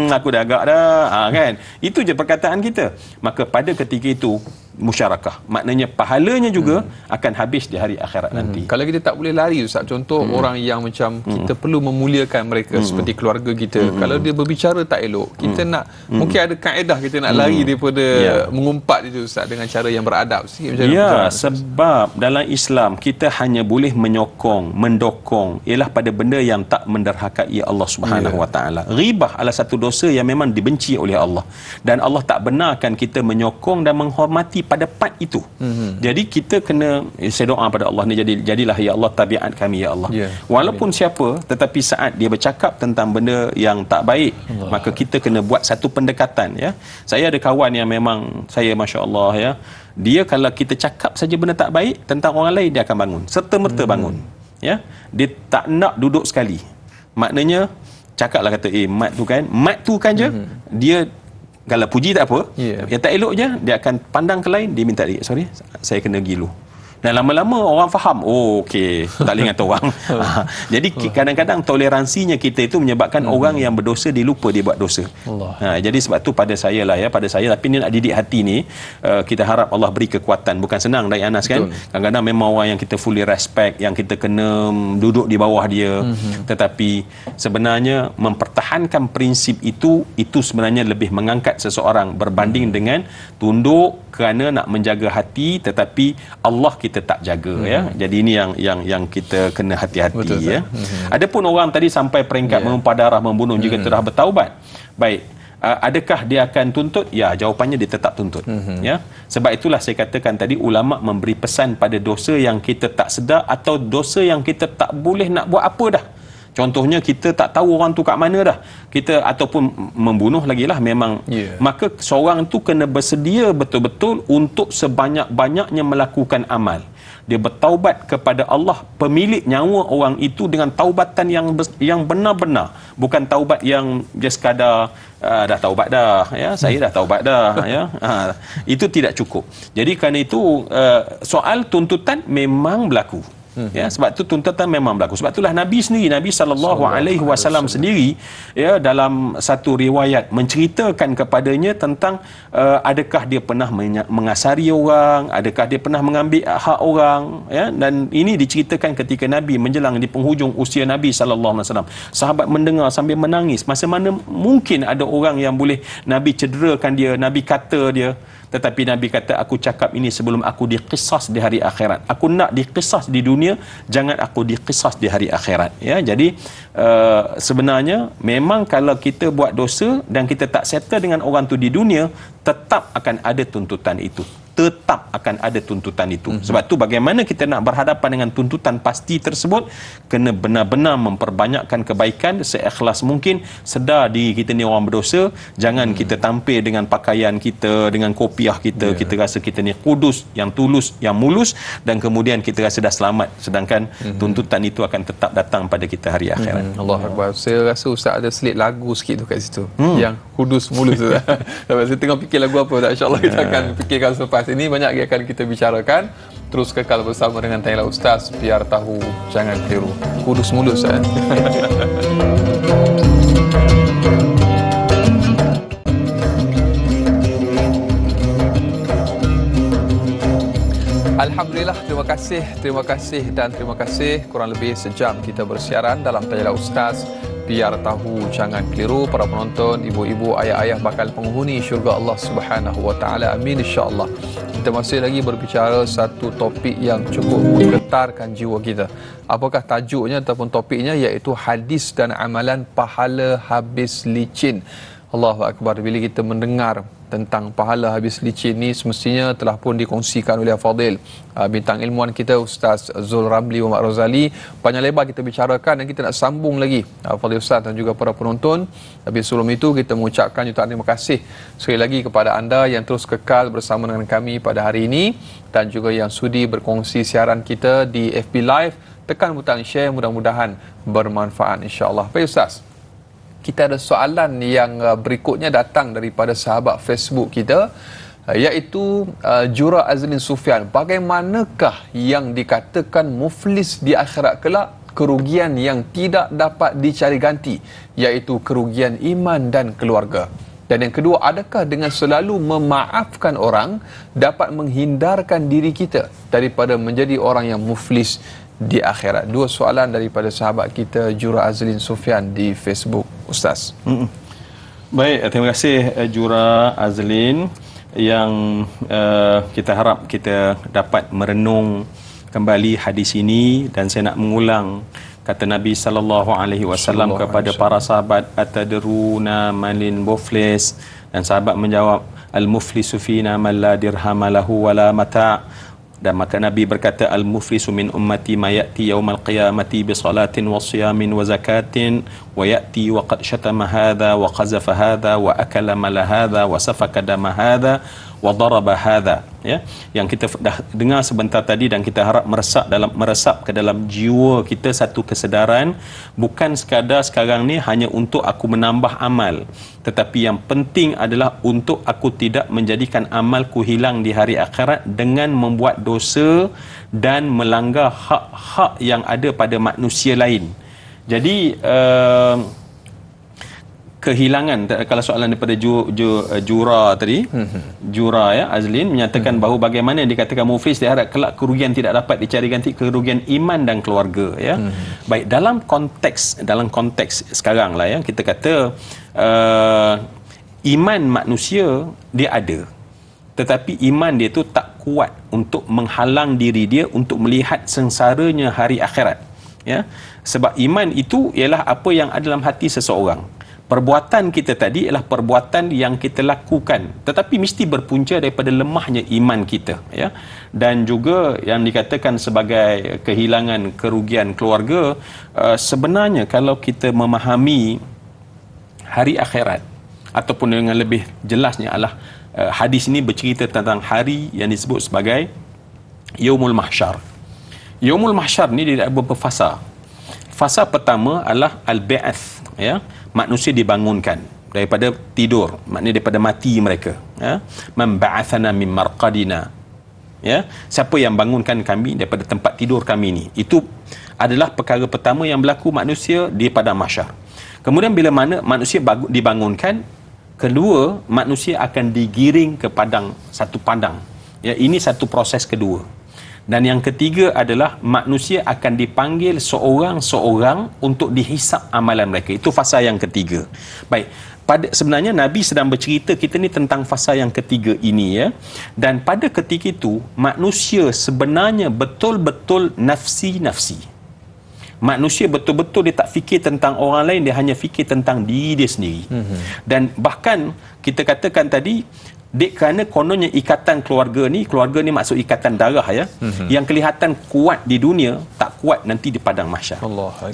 aku dah agak dah, kan. Itu je perkataan kita. Maka pada ketika itu musyarakah, maknanya pahalanya juga akan habis di hari akhirat nanti. Kalau kita tak boleh lari, Ustaz, contoh orang yang macam kita perlu memuliakan mereka seperti keluarga kita, kalau dia berbicara tak elok, kita nak, mungkin ada kaedah kita nak lari daripada mengumpat itu, Ustaz, dengan cara yang beradab sikit macam mana? Sebab dalam Islam kita hanya boleh menyokong, mendokong ialah pada benda yang tak menderhakai Allah Subhanahu Wa Taala. Ribah adalah satu dosa yang memang dibenci oleh Allah, dan Allah tak benarkan kita menyokong dan menghormati pada part itu. Jadi kita kena, saya doa pada Allah ni, jadilah ya Allah tabiat kami, ya Allah. Walaupun siapa, tetapi saat dia bercakap tentang benda yang tak baik, maka kita kena buat satu pendekatan, ya. Saya ada kawan yang memang saya masya-Allah, ya. Dia kalau kita cakap saja benda tak baik tentang orang lain, dia akan bangun. Serta-merta bangun. Ya. Dia tak nak duduk sekali. Maknanya cakaplah kata mat tu kan je, dia kalau puji tak apa, yang tak elok je dia akan pandang ke lain, dia minta sorry, saya kena gilu. Dan lama-lama orang faham, okey, tak boleh kata orang. Jadi kadang-kadang toleransinya kita itu menyebabkan orang yang berdosa dia lupa dia buat dosa. Jadi sebab tu pada saya lah, ya, pada saya, tapi ni nak didik hati ni, kita harap Allah beri kekuatan. Bukan senang Dai Anas kan. Kadang-kadang memang orang yang kita fully respect, yang kita kena duduk di bawah dia. Tetapi sebenarnya mempertahankan prinsip itu sebenarnya lebih mengangkat seseorang berbanding dengan tunduk kerana nak menjaga hati tetapi Allah kita tak jaga, ya. Jadi ini yang kita kena hati-hati. Betul, ya. Adapun orang tadi sampai peringkat menumpah darah, membunuh jika telah bertaubat. Baik, adakah dia akan tuntut? Ya, jawapannya dia tetap tuntut. Ya. Sebab itulah saya katakan tadi, ulama memberi pesan pada dosa yang kita tak sedar atau dosa yang kita tak boleh nak buat apa dah. Contohnya kita tak tahu orang tu kat mana dah. Kita ataupun membunuh lagi lah memang. Maka seorang tu kena bersedia betul-betul untuk sebanyak-banyaknya melakukan amal. Dia bertaubat kepada Allah, pemilik nyawa orang itu, dengan taubatan yang benar-benar, bukan taubat yang dia sekadar dah taubat dah ya, saya dah taubat dah ya. Itu tidak cukup. Jadi kerana itu soal tuntutan memang berlaku. Ya, sebab tu tuntutan memang berlaku. Sebab itulah Nabi sendiri, Nabi SAW sendiri ya, dalam satu riwayat menceritakan kepadanya tentang adakah dia pernah mengasari orang, adakah dia pernah mengambil hak orang ya. Dan ini diceritakan ketika Nabi menjelang di penghujung usia Nabi SAW. Sahabat mendengar sambil menangis. Masa mana mungkin ada orang yang boleh Nabi cederakan dia, Nabi kata dia. Tetapi Nabi kata, aku cakap ini sebelum aku diqisas di hari akhirat. Aku nak diqisas di dunia, jangan aku diqisas di hari akhirat. Ya, jadi sebenarnya memang kalau kita buat dosa dan kita tak settle dengan orang tu di dunia, tetap akan ada tuntutan itu. Tetap akan ada tuntutan itu. Sebab tu bagaimana kita nak berhadapan dengan tuntutan pasti tersebut, kena benar-benar memperbanyakkan kebaikan seikhlas mungkin. Sedar diri kita ni orang berdosa, jangan kita tampil dengan pakaian kita, dengan kopiah kita, kita rasa kita ni kudus, yang tulus, yang mulus, dan kemudian kita rasa dah selamat, sedangkan tuntutan itu akan tetap datang pada kita hari akhirat. Allahuakbar. Saya rasa Ustaz ada selit lagu sikit tu kat situ, yang kudus mulus tu. Saya tengah fikir lagu apa, insya-Allah kita akan fikirkan selepas ini. Banyak yang akan kita bicarakan. Terus kekal bersama dengan Tanya Ustaz, biar tahu jangan keliru. Kudus mulus Alhamdulillah, terima kasih dan terima kasih. Kurang lebih sejam kita bersiaran dalam Tanya Ustaz, biar tahu jangan keliru. Para penonton, ibu-ibu, ayah-ayah bakal penghuni syurga Allah Subhanahu wa taala. Amin insya-Allah. Kita masih lagi berbicara satu topik yang cukup menggetarkan jiwa kita. Apakah tajuknya ataupun topiknya? Iaitu hadis dan amalan pahala habis licin. Allahu akbar. Bila kita mendengar tentang pahala habis licin ni, semestinya telah pun dikongsikan oleh Fadil bintang ilmuwan kita Ustaz Zul Ramli Muhammad Razali. Panjang lebar kita bicarakan dan kita nak sambung lagi Fadil Ustaz dan juga para penonton. Tapi sebelum itu kita mengucapkan jutaan terima kasih sekali lagi kepada anda yang terus kekal bersama dengan kami pada hari ini, dan juga yang sudi berkongsi siaran kita di FB Live. Tekan butang share, mudah-mudahan bermanfaat insya-Allah. Baik Ustaz, kita ada soalan yang berikutnya datang daripada sahabat Facebook kita, iaitu Jura Azlin Sufyan. Bagaimanakah yang dikatakan muflis di akhirat kelak? Kerugian yang tidak dapat dicari ganti, iaitu kerugian iman dan keluarga. Dan yang kedua, adakah dengan selalu memaafkan orang dapat menghindarkan diri kita daripada menjadi orang yang muflis di akhirat? Dua soalan daripada sahabat kita Jura Azlin Sufyan di Facebook Ustaz. Baik, terima kasih Jura Azlin, yang kita harap kita dapat merenung kembali hadis ini. Dan saya nak mengulang kata Nabi SAW kepada para sahabat, atadruna manil muflis, dan sahabat menjawab, al muflisu fina man la dirham lahu wala mata'. Dan maka Nabi berkata, al-muflisu min ummati ma ya'ti yaumal qiyamati bi salatin wa siyamin wa zakatin wa ya'ti wa qad syatama hadha wa qazafa hadha wa akala mala hadha wa safaka dama hadha wa daraba hadha. Ya, yang kita dah dengar sebentar tadi, dan kita harap meresap ke dalam jiwa kita satu kesedaran, bukan sekadar sekarang ni hanya untuk aku menambah amal, tetapi yang penting adalah untuk aku tidak menjadikan amalku hilang di hari akhirat dengan membuat dosa dan melanggar hak-hak yang ada pada manusia lain. Jadi kehilangan, kalau soalan daripada Jura tadi, Jura ya Azlin menyatakan bahawa bagaimana yang dikatakan muflis di akhirat kelak kerugian tidak dapat dicari ganti, kerugian iman dan keluarga ya. Baik, dalam konteks sekarang lah ya, kita kata iman manusia dia ada, tetapi iman dia tu tak kuat untuk menghalang diri dia untuk melihat sengsaranya hari akhirat ya. Sebab iman itu ialah apa yang ada dalam hati seseorang. perbuatan kita tadi ialah perbuatan yang kita lakukan, tetapi mesti berpunca daripada lemahnya iman kita, ya. Dan juga yang dikatakan sebagai kehilangan kerugian keluarga, sebenarnya kalau kita memahami hari akhirat, ataupun dengan lebih jelasnya adalah hadis ini bercerita tentang hari yang disebut sebagai Yaumul Mahsyar. Yaumul Mahsyar ni dia ada beberapa fasa. Fasa pertama adalah al-ba'ats, ya. Manusia dibangunkan daripada tidur, maknanya daripada mati mereka, ya. Man ba'athana min marqadina, ya. Siapa yang bangunkan kami daripada tempat tidur kami ni. Itu adalah perkara pertama yang berlaku manusia di padang mahsyar. Kemudian bila mana manusia dibangunkan, kedua, manusia akan digiring ke satu padang, ya. Ini satu proses kedua. Dan yang ketiga adalah manusia akan dipanggil seorang-seorang untuk dihisap amalan mereka. Itu fasa yang ketiga. Baik, sebenarnya Nabi sedang bercerita kita ni tentang fasa yang ketiga ini, ya. Dan pada ketika itu manusia sebenarnya betul-betul nafsi-nafsi. Manusia betul-betul dia tak fikir tentang orang lain, dia hanya fikir tentang diri dia sendiri. Dan bahkan kita katakan tadi, kerana kononnya ikatan keluarga ni maksud ikatan darah, ya. Yang kelihatan kuat di dunia tak kuat nanti di padang mahsyar.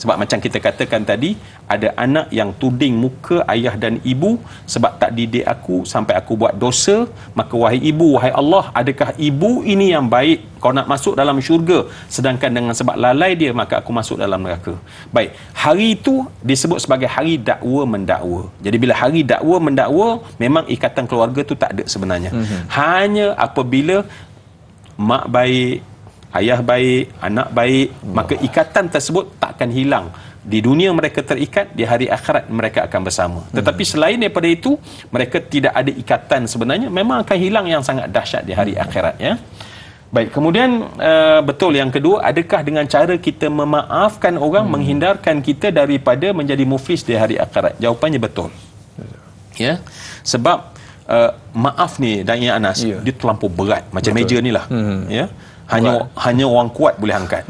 Sebab macam kita katakan tadi, ada anak yang tuding muka ayah dan ibu sebab tak didik aku sampai aku buat dosa, maka wahai ibu, wahai Allah, adakah ibu ini yang baik kau nak masuk dalam syurga, sedangkan dengan sebab lalai dia maka aku masuk dalam neraka. Baik, hari itu disebut sebagai hari dakwa mendakwa. Jadi bila hari dakwa mendakwa, memang ikatan keluarga tu tak ada sebenarnya. Hanya apabila mak baik, ayah baik, anak baik, maka ikatan tersebut takkan hilang. Di dunia mereka terikat, di hari akhirat mereka akan bersama. Tetapi selain daripada itu, mereka tidak ada ikatan sebenarnya, memang akan hilang yang sangat dahsyat di hari akhirat, ya. Baik, kemudian betul yang kedua, adakah dengan cara kita memaafkan orang menghindarkan kita daripada menjadi muflis di hari akhirat? Jawapannya betul. Ya. Sebab maaf ni Da'i Anas, dia terlampau berat macam meja ni lah. Ya. Hanya orang kuat boleh angkat.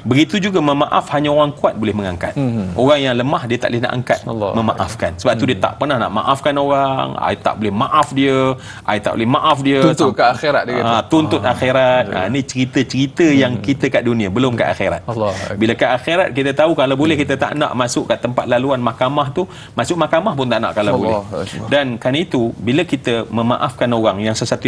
Begitu juga memaaf, hanya orang kuat boleh mengangkat. Orang yang lemah dia tak boleh nak angkat, memaafkan. Sebab tu dia tak pernah nak maafkan orang. I tak boleh maaf dia, I tak boleh maaf dia. Tuntut ke akhirat dia kata. Tuntut akhirat. Ni cerita-cerita yang kita kat dunia, belum kat akhirat. Bila kat akhirat kita tahu kalau boleh kita tak nak masuk kat tempat laluan mahkamah tu, masuk mahkamah pun tak nak kalau boleh. Dan kerana itu bila kita memaafkan orang, yang sesuatu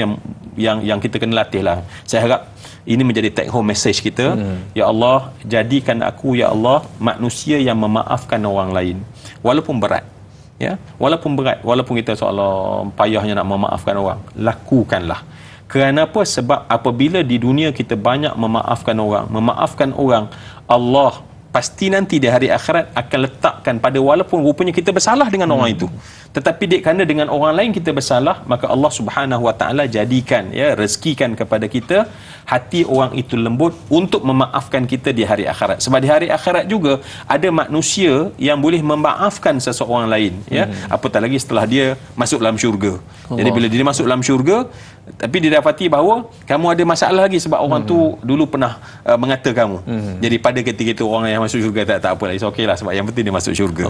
yang kita kena latih lah. Saya harap ini menjadi take home message kita. Ya Allah, jadikan aku, ya Allah, manusia yang memaafkan orang lain walaupun berat, ya. Walaupun berat, walaupun kita seolah payahnya nak memaafkan orang, lakukanlah. Kerana apa? Sebab apabila di dunia kita banyak memaafkan orang, Allah pasti nanti di hari akhirat akan letakkan pada, walaupun rupanya kita bersalah dengan orang itu, tetapi kerana dengan orang lain kita bersalah, maka Allah Subhanahu Wa Taala jadikan, ya, rezekikan kepada kita hati orang itu lembut untuk memaafkan kita di hari akhirat. Sebab di hari akhirat juga ada manusia yang boleh memaafkan seseorang lain, ya. Apatah lagi setelah dia masuk dalam syurga. Jadi bila dia masuk dalam syurga, tapi dia dapati bahawa kamu ada masalah lagi sebab orang tu dulu pernah mengata kamu. Jadi pada ketika itu orang yang masuk syurga tak apa lah, it's okay lah, sebab yang penting dia masuk syurga.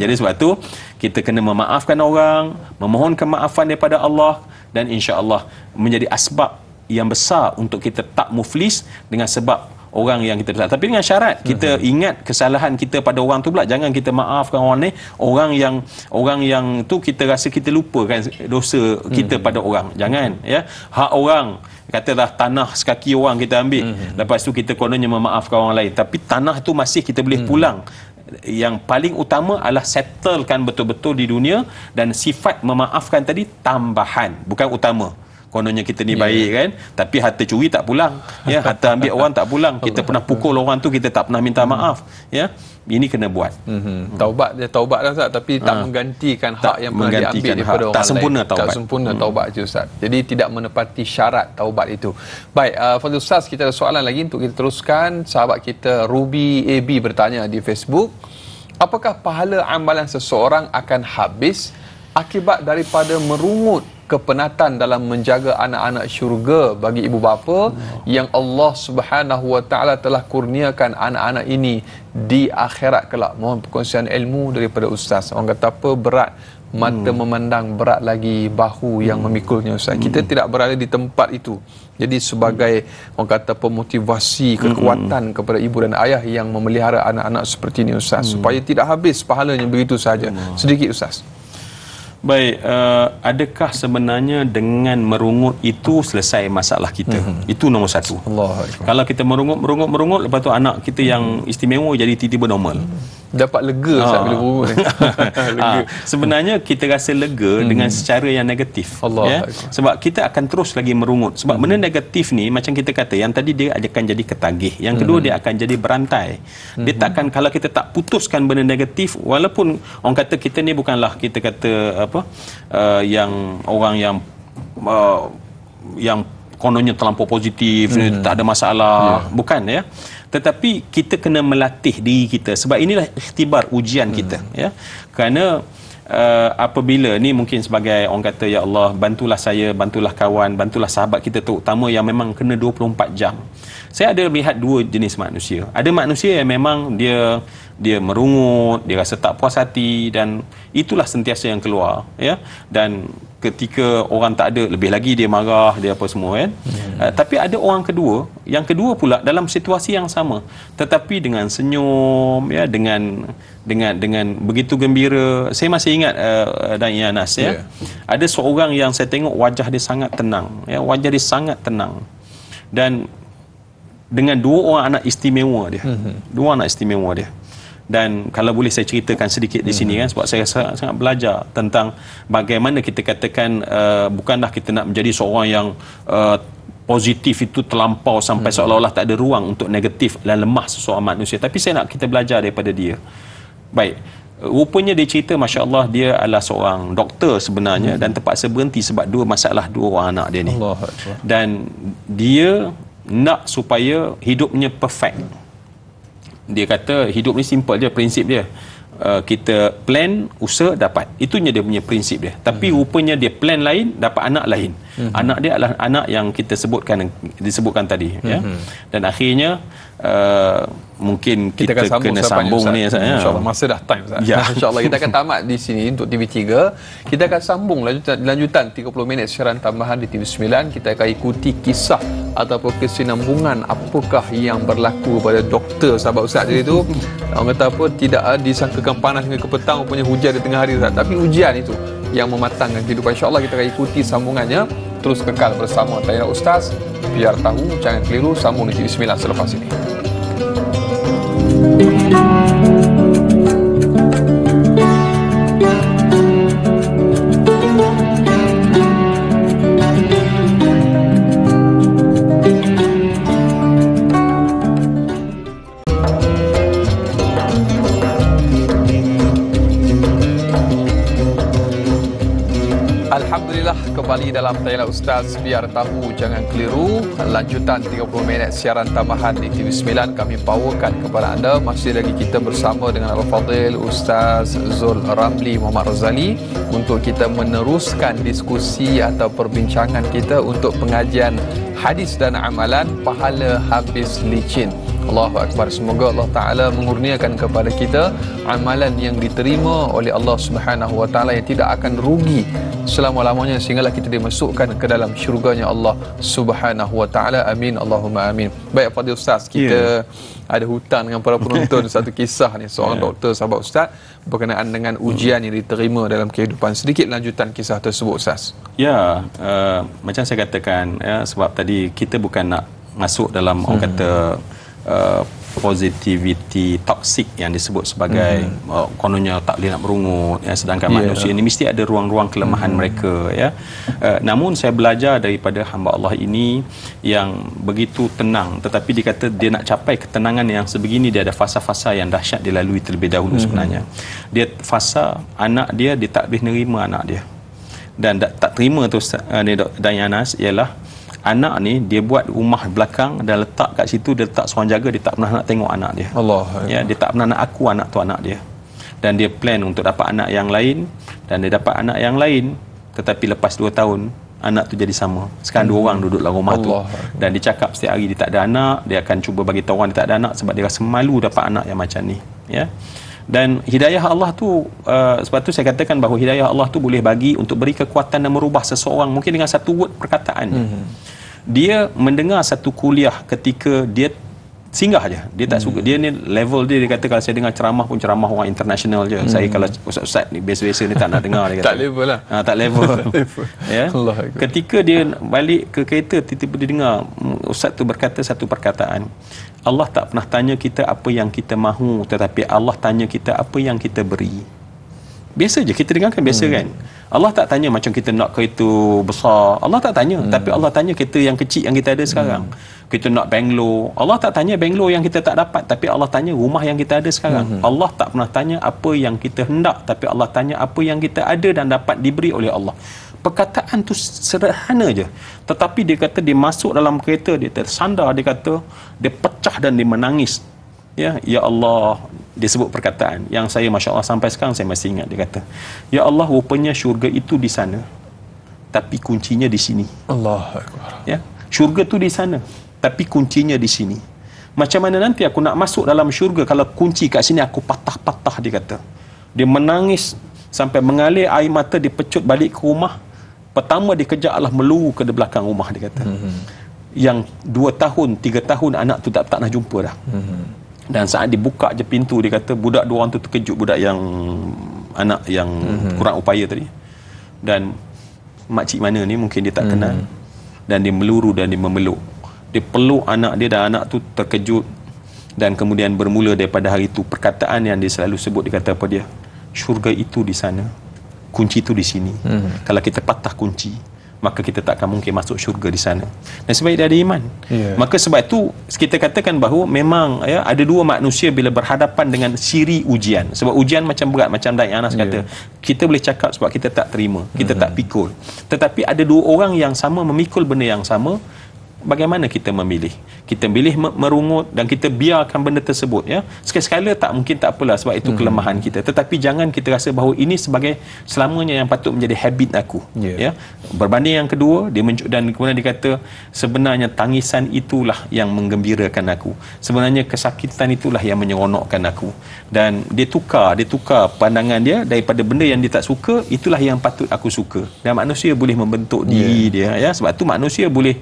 Jadi sebab tu kita kena memaafkan orang, memohon kemaafan daripada Allah, dan insya-Allah menjadi asbab yang besar untuk kita tak muflis dengan sebab orang yang kita bersalah. Tapi dengan syarat kita ingat kesalahan kita pada orang tu pula, jangan kita maafkan orang ni, orang yang tu kita rasa kita lupakan dosa kita pada orang. Jangan, ya. Hak orang, katalah tanah sekaki orang kita ambil, lepas tu kita kononnya memaafkan orang lain, tapi tanah tu masih kita boleh pulang. Yang paling utama adalah settlekan betul-betul di dunia, dan sifat memaafkan tadi tambahan, bukan utama. Kononnya kita ni baik kan, tapi harta curi tak pulang, ya, harta ambil orang tak pulang, kita pernah pukul orang tu kita tak pernah minta maaf, ya. Ini kena buat. Taubat lah Ustaz, tapi tak menggantikan hak yang pernah diambil daripada orang tak sempurna lain. taubat. Tak sempurna taubat itu Ustaz. Jadi tidak menepati syarat taubat itu. Baik, Fadil Ustaz, kita ada soalan lagi untuk kita teruskan. Sahabat kita Ruby AB bertanya di Facebook, apakah pahala amalan seseorang akan habis akibat daripada merungut kepenatan dalam menjaga anak-anak syurga bagi ibu bapa yang Allah Subhanahu wa taala telah kurniakan anak-anak ini di akhirat kelak. Mohon perkongsian ilmu daripada ustaz. Orang kata apa, berat mata memandang, berat lagi bahu yang memikulnya, ustaz. Kita tidak berada di tempat itu. Jadi sebagai orang kata pemotivasi, kekuatan kepada ibu dan ayah yang memelihara anak-anak seperti ini, ustaz, supaya tidak habis pahalanya begitu saja. Sedikit ustaz. Baik, adakah sebenarnya dengan merungut itu selesai masalah kita? Itu nombor satu. Kalau kita merungut, lepas tu anak kita yang istimewa jadi tiba-tiba normal. Dapat lega saat bila berungut. Lega. Sebenarnya kita rasa lega dengan secara yang negatif. Ya? Sebab kita akan terus lagi merungut. Sebab benda negatif ni, macam kita kata, yang tadi dia akan jadi ketagih. Yang kedua, dia akan jadi berantai. Dia takkan, kalau kita tak putuskan benda negatif, walaupun orang kata kita ni bukanlah, kita kata yang orang yang kononnya terlampau positif, tak ada masalah, bukan ya. Tetapi kita kena melatih diri kita, sebab inilah ikhtibar, ujian kita ya. Kerana apabila ni mungkin sebagai orang kata, ya Allah, bantulah saya, bantulah kawan, bantulah sahabat kita terutama yang memang kena 24 jam. Saya ada melihat dua jenis manusia. Ada manusia yang memang dia merungut, dia rasa tak puas hati, dan itulah sentiasa yang keluar ya. Dan ketika orang tak ada, lebih lagi dia marah, dia apa semua kan. Tapi ada orang kedua, yang kedua pula dalam situasi yang sama, tetapi dengan senyum ya, dengan begitu gembira. Saya masih ingat dan Yanas ya. Ada seorang yang saya tengok wajah dia sangat tenang ya, wajah dia sangat tenang. Dan dengan dua orang anak istimewa dia. Dua anak istimewa dia. Dan kalau boleh saya ceritakan sedikit di sini kan, sebab saya sangat belajar tentang bagaimana kita katakan bukanlah kita nak menjadi seorang yang positif itu terlampau sampai seolah-olah tak ada ruang untuk negatif dan lemah seseorang manusia. Tapi saya nak kita belajar daripada dia. Baik, rupanya dia cerita, Masya Allah, dia adalah seorang doktor sebenarnya dan terpaksa berhenti sebab dua masalah dua orang anak dia ni. Dan dia nak supaya hidupnya perfect. Dia kata hidup ni simple je, prinsip dia. Kita plan, usaha, dapat. Itunya dia punya prinsip dia. Tapi rupanya dia plan lain, dapat anak lain. Anak dia adalah anak yang kita disebutkan tadi ya. Dan akhirnya mungkin kita kena sambung ni InsyaAllah masa dah time ya. InsyaAllah kita akan tamat di sini untuk TV3. Kita akan sambung lanjutan 30 minit siaran tambahan di TV9. Kita akan ikuti kisah ataupun kesinambungan apakah yang berlaku pada doktor sahabat Ustaz tadi tu. Orang kata apa, tidak disangkakan panas hingga ke petang, punya hujan di tengah hari Ustaz. Tapi ujian itu yang mematangkan kehidupan. InsyaAllah kita akan ikuti sambungannya. Terus kekal bersama Tayana Ustaz. Biar tahu, jangan keliru. Sambung di TV9 selepas ini. Alhamdulillah, kembali dalam Tayana Ustaz, biar tahu jangan keliru. Lanjutan 30 minit siaran tambahan di TV9 kami bawakan kepada anda. Masih lagi kita bersama dengan Al-Fadhil Ustaz Zul Ramli Muhammad Razali untuk kita meneruskan diskusi atau perbincangan kita untuk pengajian hadis dan amalan pahala habis licin. Allahu Akbar. Semoga Allah Ta'ala mengurniakan kepada kita amalan yang diterima oleh Allah Subhanahu Wa Ta'ala, yang tidak akan rugi selama-lamanya, sehinggalah kita dimasukkan ke dalam syurganya Allah Subhanahu Wa Ta'ala. Amin Allahumma amin. Baik Fadil Ustaz, kita ada hutang dengan para penonton satu kisah ni, seorang doktor sahabat Ustaz berkenaan dengan ujian yang diterima dalam kehidupan. Sedikit lanjutan kisah tersebut Ustaz. Ya, macam saya katakan ya, sebab tadi kita bukan nak masuk dalam orang kata positivity toxic yang disebut sebagai kononnya tak boleh nak berungut ya, sedangkan manusia ini mesti ada ruang-ruang kelemahan mereka ya. Namun saya belajar daripada hamba Allah ini yang begitu tenang, tetapi dikata dia nak capai ketenangan yang sebegini, dia ada fasa-fasa yang dahsyat dia lalui terlebih dahulu sebenarnya. Dia fasa anak dia tak boleh nerima anak dia, dan tak terima tu dan Yanas ialah anak ni dia buat rumah belakang dan letak kat situ, dia letak seorang jaga, dia tak pernah nak tengok anak dia. Ya, dia tak pernah nak aku anak tu anak dia. Dan dia plan untuk dapat anak yang lain, dan dia dapat anak yang lain. tetapi lepas 2 tahun anak tu jadi sama. Sekarang 2 orang duduk dalam rumah tu, dan dia cakap setiap hari dia tak ada anak, dia akan cuba bagi tahu orang dia tak ada anak sebab dia rasa malu dapat anak yang macam ni, ya. Dan hidayah Allah tu, sebab tu saya katakan bahawa hidayah Allah tu boleh bagi untuk beri kekuatan dan merubah seseorang mungkin dengan satu word perkataannya. Dia mendengar satu kuliah ketika dia singgah je, dia tak suka, dia ni level dia kata kalau saya dengar ceramah pun ceramah orang international je. Saya kalau ustaz-ustaz ni biasa-biasa ni tak nak dengar, dia kata. Tak level lah. Tak level. Ya. Ketika dia balik ke kereta, tiba-tiba dia dengar ustaz tu berkata satu perkataan. Allah tak pernah tanya kita apa yang kita mahu, tetapi Allah tanya kita apa yang kita beri. Biasa je kita dengar kan, biasa kan. Allah tak tanya macam kita nak kereta besar, Allah tak tanya, tapi Allah tanya kereta yang kecil yang kita ada sekarang. Kita nak banglo, Allah tak tanya banglo yang kita tak dapat, tapi Allah tanya rumah yang kita ada sekarang. Allah tak pernah tanya apa yang kita hendak, tapi Allah tanya apa yang kita ada dan dapat diberi oleh Allah. Perkataan tu sederhana je, tetapi dia kata dia masuk dalam kereta, dia tersandar, dia kata dia pecah dan dia menangis. Ya Allah, dia sebut perkataan yang saya Masya Allah sampai sekarang saya masih ingat. Dia kata, ya Allah, rupanya syurga itu di sana, tapi kuncinya di sini. Allahu Akbar. Ya, syurga tu di sana, tapi kuncinya di sini. Macam mana nanti aku nak masuk dalam syurga kalau kunci kat sini aku patah-patah, dia kata. Dia menangis sampai mengalir air mata, dia pecut balik ke rumah. Pertama dia kejar adalah meluru ke belakang rumah, dia kata. Yang 2 tahun, 3 tahun anak tu tak pernah jumpa dah. Dan saat dibuka je pintu, dia kata budak 2 orang tu terkejut, budak yang anak yang kurang upaya tadi. Dan makcik mana ni mungkin dia tak kenal. Dan dia meluru dan dia memeluk. Dia peluk anak dia dan anak tu terkejut. Dan kemudian bermula daripada hari itu perkataan yang dia selalu sebut, dia kata apa dia? Syurga itu di sana, kunci itu di sini. Kalau kita patah kunci, maka kita tak akan mungkin masuk syurga di sana. Dan sebab dia ada iman. Maka sebab itu kita katakan bahawa memang ya, ada 2 manusia bila berhadapan dengan siri ujian. Sebab ujian macam berat, macam Daik Anas kata, kita boleh cakap sebab kita tak terima, kita tak pikul. Tetapi ada 2 orang yang sama memikul benda yang sama. Bagaimana kita memilih? Kita pilih merungut dan kita biarkan benda tersebut, ya. Sekali-sekala tak mungkin, tak apalah sebab itu kelemahan kita. Tetapi jangan kita rasa bahawa ini sebagai selamanya yang patut menjadi habit aku, ya. Berbanding yang kedua, dia dan kemudian dia kata sebenarnya tangisan itulah yang menggembirakan aku. Sebenarnya kesakitan itulah yang menyeronokkan aku. Dan dia tukar pandangan dia daripada benda yang dia tak suka, itulah yang patut aku suka. Dan manusia boleh membentuk diri dia, ya. Sebab tu manusia boleh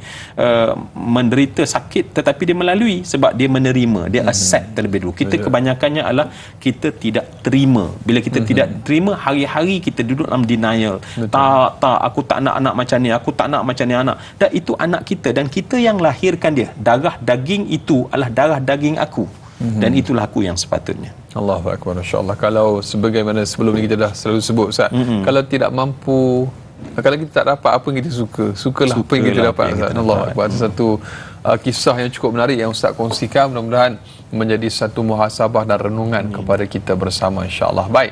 menderita sakit tetapi dia melalui sebab dia menerima, dia accept terlebih dulu. Kita kebanyakannya adalah kita tidak terima. Bila kita tidak terima, hari-hari kita duduk dalam denial. Tak, aku tak nak anak macam ni, aku tak nak macam ni anak. Dan itu anak kita dan kita yang lahirkan dia. Darah daging itu adalah darah daging aku. Dan itulah aku yang sepatutnya. Allahu Akbar, insya-Allah. Kalau sebagaimana sebelum ni kita dah selalu sebut, Ustaz, kalau tidak mampu, kalau kita tak dapat apa yang kita sukalah apa yang kita dapat. Allahu Akbar. Satu kisah yang cukup menarik yang Ustaz kongsikan, mudah-mudahan menjadi satu muhasabah dan renungan kepada kita bersama, insya-Allah. Baik,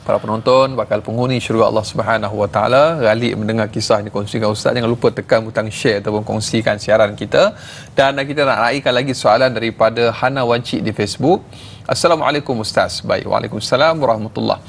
para penonton, bakal penghuni syurga Allah Subhanahu Wa Taala, galik mendengar kisah yang dikongsikan Ustaz, jangan lupa tekan butang share ataupun kongsikan siaran kita. Dan kita nak raikan lagi soalan daripada Hana Wancik di Facebook. Assalamualaikum Ustaz. Baik, waalaikumsalam warahmatullahi.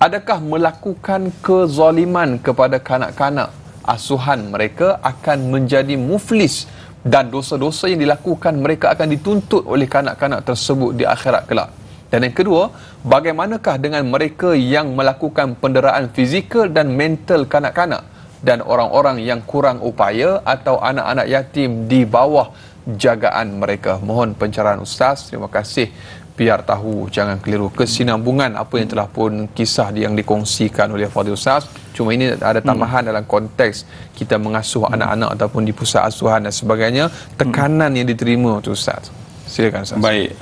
Adakah melakukan kezaliman kepada kanak-kanak asuhan mereka akan menjadi muflis dan dosa-dosa yang dilakukan mereka akan dituntut oleh kanak-kanak tersebut di akhirat kelak? Dan yang kedua, bagaimanakah dengan mereka yang melakukan penderaan fizikal dan mental kanak-kanak dan orang-orang yang kurang upaya atau anak-anak yatim di bawah jagaan mereka? Mohon pencerahan Ustaz. Terima kasih. Biar tahu, jangan keliru kesinambungan apa yang telah pun kisah yang dikongsikan oleh Fadil Ustaz. Cuma ini ada tambahan dalam konteks kita mengasuh anak-anak ataupun di pusat asuhan dan sebagainya, tekanan yang diterima tu Ustaz. Silakan Ustaz. Baik,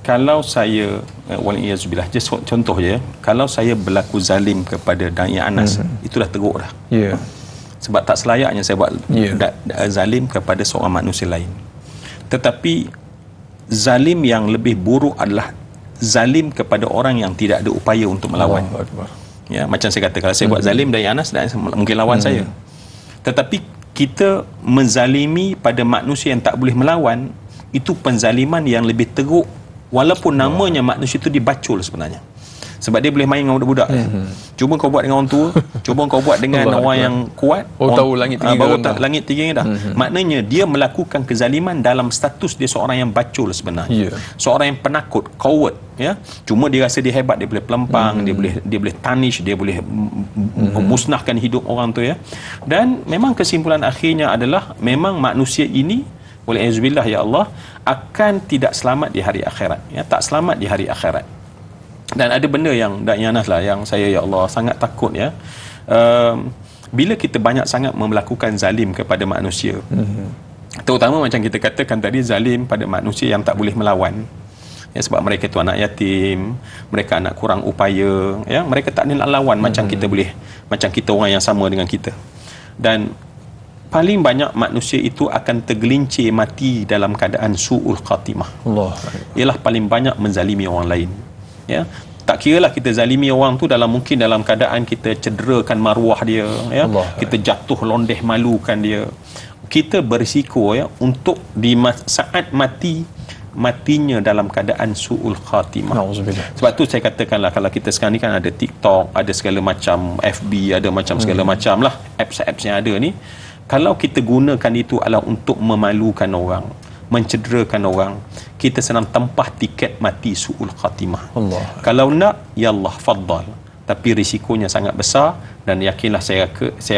kalau saya waliyazubillah, just contoh je, kalau saya berlaku zalim kepada Da'i Anas, itu dah teruk dah. Sebab tak selayaknya saya buat zalim kepada seorang manusia lain. Tetapi zalim yang lebih buruk adalah zalim kepada orang yang tidak ada upaya untuk melawan. Ya, macam saya kata, kalau saya buat zalim dari Anas, mungkin lawan saya. Tetapi kita menzalimi pada manusia yang tak boleh melawan, itu penzaliman yang lebih teruk walaupun namanya manusia itu dibacul sebenarnya. Sebab dia boleh main dengan budak-budak. Cuba kau buat dengan orang tua, cuba kau buat dengan orang yang kuat. Tahu langit tinggi baru rendah. langit tinggi dah. Maknanya dia melakukan kezaliman dalam status dia seorang yang bacul sebenarnya. Seorang yang penakut, coward, ya. Cuma dia rasa dia hebat, dia boleh pelempang, dia boleh tarnish, dia boleh memusnahkan hidup orang tu, ya. Dan memang kesimpulan akhirnya adalah memang manusia ini wal'iyazbillah ya Allah akan tidak selamat di hari akhirat, ya, tak selamat di hari akhirat. Dan ada benda yang Yanas lah yang saya ya Allah sangat takut, ya. Bila kita banyak sangat melakukan zalim kepada manusia, terutama macam kita katakan tadi, zalim pada manusia yang tak boleh melawan, ya, sebab mereka tu anak yatim, mereka anak kurang upaya, ya, mereka tak ada nak lawan macam kita boleh, macam kita orang yang sama dengan kita. Dan paling banyak manusia itu akan tergelincir mati dalam keadaan su'ul khatimah. Allah. Ialah paling banyak menzalimi orang lain. Ya, tak kiralah kita zalimi orang tu mungkin dalam keadaan kita cederakan maruah dia, ya, kita jatuh londeh malukan dia. Kita berisiko, ya, untuk di saat matinya dalam keadaan su'ul khatimah. Sebab tu saya katakanlah, kalau kita sekarang ni kan ada TikTok, ada segala macam FB, ada macam segala macam lah apps-apps yang ada ni. Kalau kita gunakan itu adalah untuk memalukan orang, mencederakan orang, kita senang tempah tiket mati su'ul khatimah. Allah. Kalau nak, ya Allah, faddal. Tapi risikonya sangat besar, dan yakinlah, saya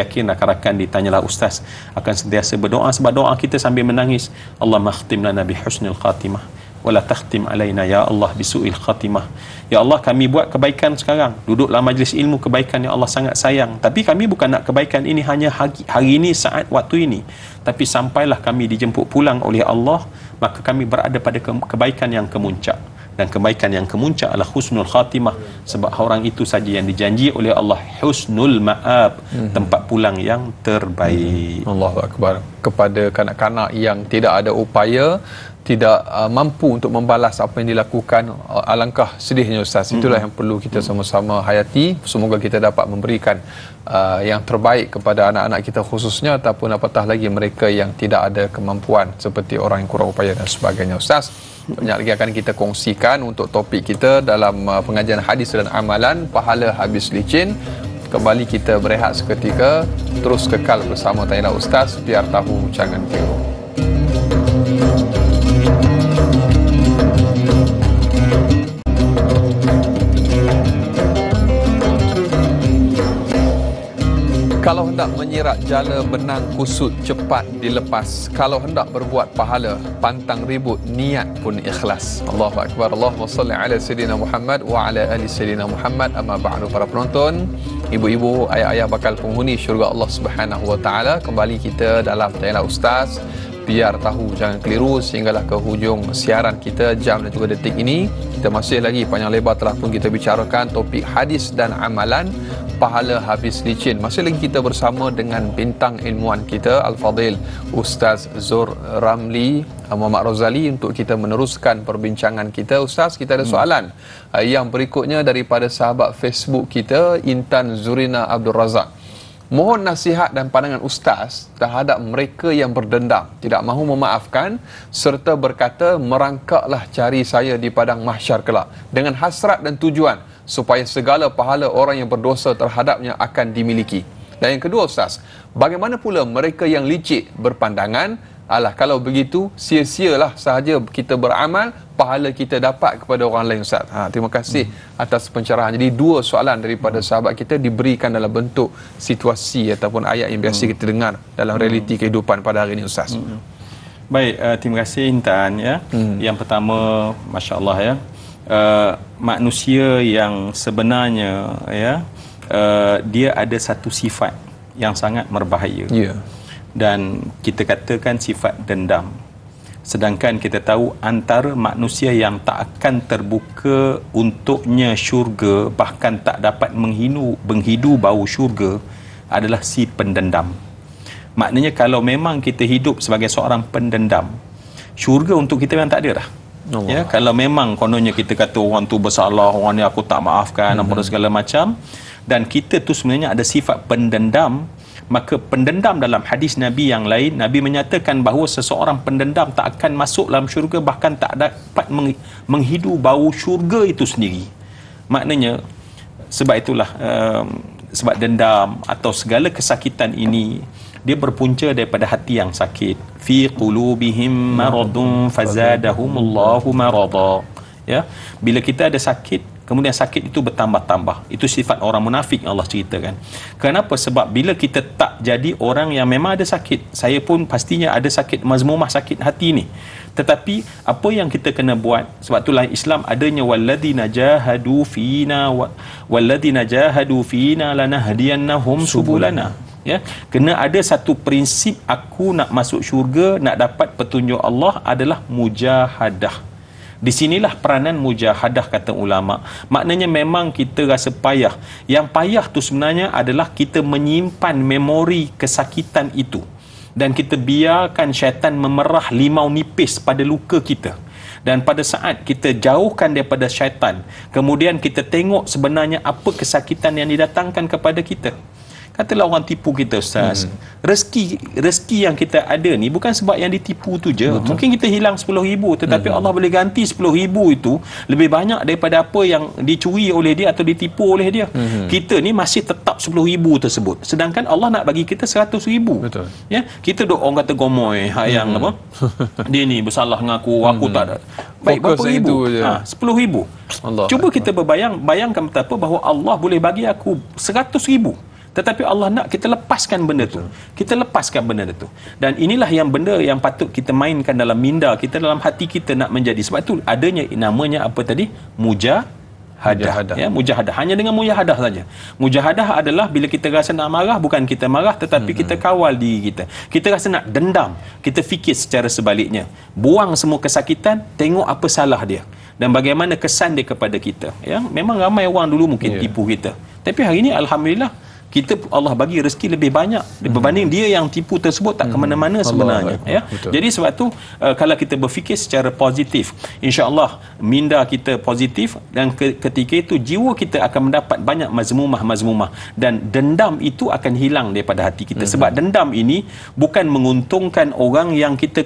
yakin rakan-rakan ditanyalah ustaz akan sentiasa berdoa, sebab doa kita sambil menangis, Allahumma khtim lana bi husnil khatimah wala takhtim alaina ya Allah bisu'il khatimah. Ya Allah, kami buat kebaikan sekarang, duduk dalam majlis ilmu, kebaikan yang Allah sangat sayang, tapi kami bukan nak kebaikan ini hanya hari ini, saat waktu ini, tapi sampailah kami dijemput pulang oleh Allah, maka kami berada pada kebaikan yang kemuncak. Dan kebaikan yang kemuncak adalah husnul khatimah, sebab orang itu saja yang dijanji oleh Allah husnul ma'ab, tempat pulang yang terbaik. Allahu akbar. Kepada kanak-kanak yang tidak ada upaya, tidak mampu untuk membalas apa yang dilakukan, alangkah sedihnya ustaz. Itulah yang perlu kita sama-sama hayati. Semoga kita dapat memberikan yang terbaik kepada anak-anak kita khususnya, ataupun apatah lagi mereka yang tidak ada kemampuan seperti orang yang kurang upaya dan sebagainya. Ustaz, banyak lagi akan kita kongsikan untuk topik kita dalam pengajian hadis dan amalan pahala habis licin. Kembali kita berehat seketika, terus kekal bersama Tanyalah Ustaz, biar tahu jangan keliru. Kalau hendak menyirat jala benang kusut cepat dilepas. Kalau hendak berbuat pahala pantang ribut, niat pun ikhlas. Allahu akbar. Allahumma salli ala sayyidina Muhammad wa ala ali sayyidina Muhammad. Amma ba'du, para penonton, ibu-ibu, ayah-ayah bakal penghuni syurga Allah Subhanahu wa taala. Kembali kita dalam Tanyalah Ustaz, biar tahu jangan keliru, sehinggalah ke hujung siaran kita jam dan juga detik ini. Kita masih lagi panjang lebar telah pun kita bicarakan topik hadis dan amalan pahala habis licin. Masih lagi kita bersama dengan bintang ilmuwan kita Al-Fadil Ustaz Zur Ramli Muhammad Rozali untuk kita meneruskan perbincangan kita. Ustaz, kita ada soalan yang berikutnya daripada sahabat Facebook kita Intan Zurina Abdul Razak. Mohon nasihat dan pandangan Ustaz terhadap mereka yang berdendam, tidak mahu memaafkan, serta berkata merangkaklah cari saya di padang mahsyar kelak, dengan hasrat dan tujuan supaya segala pahala orang yang berdosa terhadapnya akan dimiliki. Dan yang kedua Ustaz, bagaimana pula mereka yang licik berpandangan, alah kalau begitu sia-sialah sahaja kita beramal, pahala kita dapat kepada orang lain Ustaz. Terima kasih atas pencerahan. Jadi dua soalan daripada sahabat kita diberikan dalam bentuk situasi ataupun ayat yang biasa kita dengar dalam realiti kehidupan pada hari ini Ustaz. Baik, terima kasih Intan, ya. Yang pertama, masya-Allah, ya. Manusia yang sebenarnya, ya, dia ada satu sifat yang sangat berbahaya. Dan kita katakan sifat dendam. Sedangkan kita tahu antara manusia yang tak akan terbuka untuknya syurga, bahkan tak dapat menghidu bau syurga, adalah si pendendam. Maknanya kalau memang kita hidup sebagai seorang pendendam, syurga untuk kita memang tak ada dah. Ya, kalau memang kononnya kita kata orang tu bersalah, orang ni aku tak maafkan, apa segala macam, dan kita tu sebenarnya ada sifat pendendam, maka pendendam dalam hadis Nabi yang lain, Nabi menyatakan bahawa seseorang pendendam tak akan masuk dalam syurga, bahkan tak dapat menghidu bau syurga itu sendiri. Maknanya sebab itulah sebab dendam atau segala kesakitan ini dia berpunca daripada hati yang sakit. Fi qulubihim maradun fazadahumullahu marada. Ya, bila kita ada sakit, kemudian sakit itu bertambah-tambah. Itu sifat orang munafik yang Allah ceritakan. Kenapa? Sebab bila kita tak jadi orang yang memang ada sakit, saya pun pastinya ada sakit mazmumah, sakit hati ni. Tetapi apa yang kita kena buat? Sebab itulah Islam adanya walladzina jahadu fina lanahdiyannahum subulana. Ya, kena ada satu prinsip, aku nak masuk syurga, nak dapat petunjuk Allah adalah mujahadah. Di sinilah peranan mujahadah, kata ulama. Maknanya memang kita rasa payah. Yang payah tu sebenarnya adalah kita menyimpan memori kesakitan itu. Dan kita biarkan syaitan memerah limau nipis pada luka kita. Dan pada saat kita jauhkan daripada syaitan, kemudian kita tengok sebenarnya apa kesakitan yang didatangkan kepada kita. Katalah orang tipu kita, Ustaz. Rezeki yang kita ada ni bukan sebab yang ditipu tu je. Betul. Mungkin kita hilang 10,000, tetapi Allah boleh ganti 10,000 itu lebih banyak daripada apa yang dicuri oleh dia atau ditipu oleh dia. Kita ni masih tetap 10,000 tersebut. Sedangkan Allah nak bagi kita 100,000. Betul. Ya, kita duk orang kata gomoy, yang apa? Dia ni bersalah dengan aku tak ada. Baik, berapa ribu? 10,000. Cuba kita bayangkan betapa bahawa Allah boleh bagi aku 100,000. Tetapi Allah nak kita lepaskan benda tu. Kita lepaskan benda tu. Dan inilah yang benda yang patut kita mainkan dalam minda kita, dalam hati kita nak menjadi. Sebab tu adanya namanya apa tadi? Mujahadah. Ya, mujahadah. Hanya dengan mujahadah saja. Mujahadah adalah bila kita rasa nak marah, bukan kita marah tetapi kita kawal diri kita. Kita rasa nak dendam, kita fikir secara sebaliknya. Buang semua kesakitan, tengok apa salah dia dan bagaimana kesan dia kepada kita. Ya, memang ramai orang dulu mungkin tipu kita. Tapi hari ini alhamdulillah kita Allah bagi rezeki lebih banyak berbanding dia yang tipu tersebut tak ke mana-mana sebenarnya. Ya. Jadi sebab tu kalau kita berfikir secara positif, insya-Allah minda kita positif dan ketika itu jiwa kita akan mendapat banyak mazmumah dan dendam itu akan hilang daripada hati kita. Sebab dendam ini bukan menguntungkan orang yang kita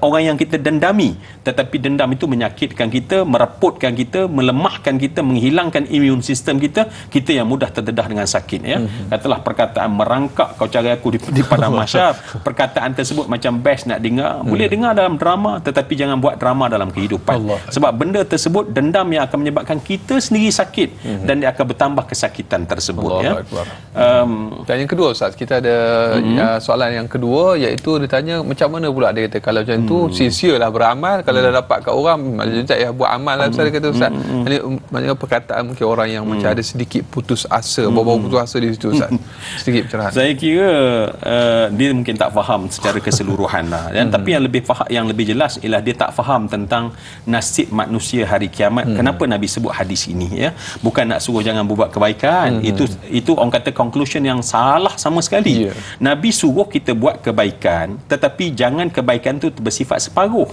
orang yang kita dendami, tetapi dendam itu menyakitkan kita, merepotkan kita, melemahkan kita, menghilangkan imun sistem kita yang mudah terdedah dengan sakit. Ya. Katalah perkataan merangkak kau cari aku di padang mahsyar. Perkataan tersebut macam best nak dengar. Boleh dengar dalam drama, tetapi jangan buat drama dalam kehidupan. Sebab benda tersebut dendam yang akan menyebabkan kita sendiri sakit dan dia akan bertambah kesakitan tersebut. Ya. Dan yang kedua, Ustaz, kita ada soalan yang kedua, iaitu dia tanya macam mana pula, dia kata kalau macam tu sia-sialah beramal, kalau dah dapat kat orang macam tak payah buat amal lah. Ustaz kata, Ustaz, maknanya perkataan mungkin orang yang macam ada sedikit putus asa, bawa putus asa di situ, Ustaz. Sedikit pencerahan. Saya kira dia mungkin tak faham secara keseluruhan lah. Dan tapi yang lebih jelas ialah dia tak faham tentang nasib manusia hari kiamat. Kenapa Nabi sebut hadis ini, ya? Bukan nak suruh jangan berbuat kebaikan. Itu orang kata conclusion yang salah sama sekali. Nabi suruh kita buat kebaikan, tetapi jangan kebaikan tu bersifat separuh.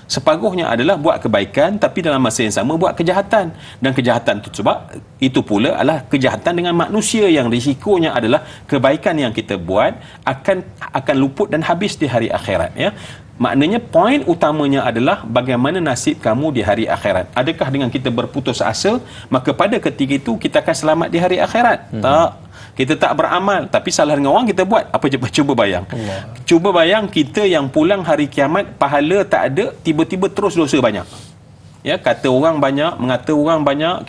Separuhnya adalah buat kebaikan tapi dalam masa yang sama buat kejahatan, dan kejahatan itu sebab itu pula adalah kejahatan dengan manusia yang risikonya adalah kebaikan yang kita buat akan luput dan habis di hari akhirat. Ya, maknanya poin utamanya adalah bagaimana nasib kamu di hari akhirat. Adakah dengan kita berputus asa maka pada ketika itu kita akan selamat di hari akhirat? Tak. Kita tak beramal tapi salah dengan orang kita buat. Apa cuba bayang. Cuba bayang kita yang pulang hari kiamat pahala tak ada, tiba-tiba terus dosa banyak. Ya, kata orang banyak, mengata orang banyak,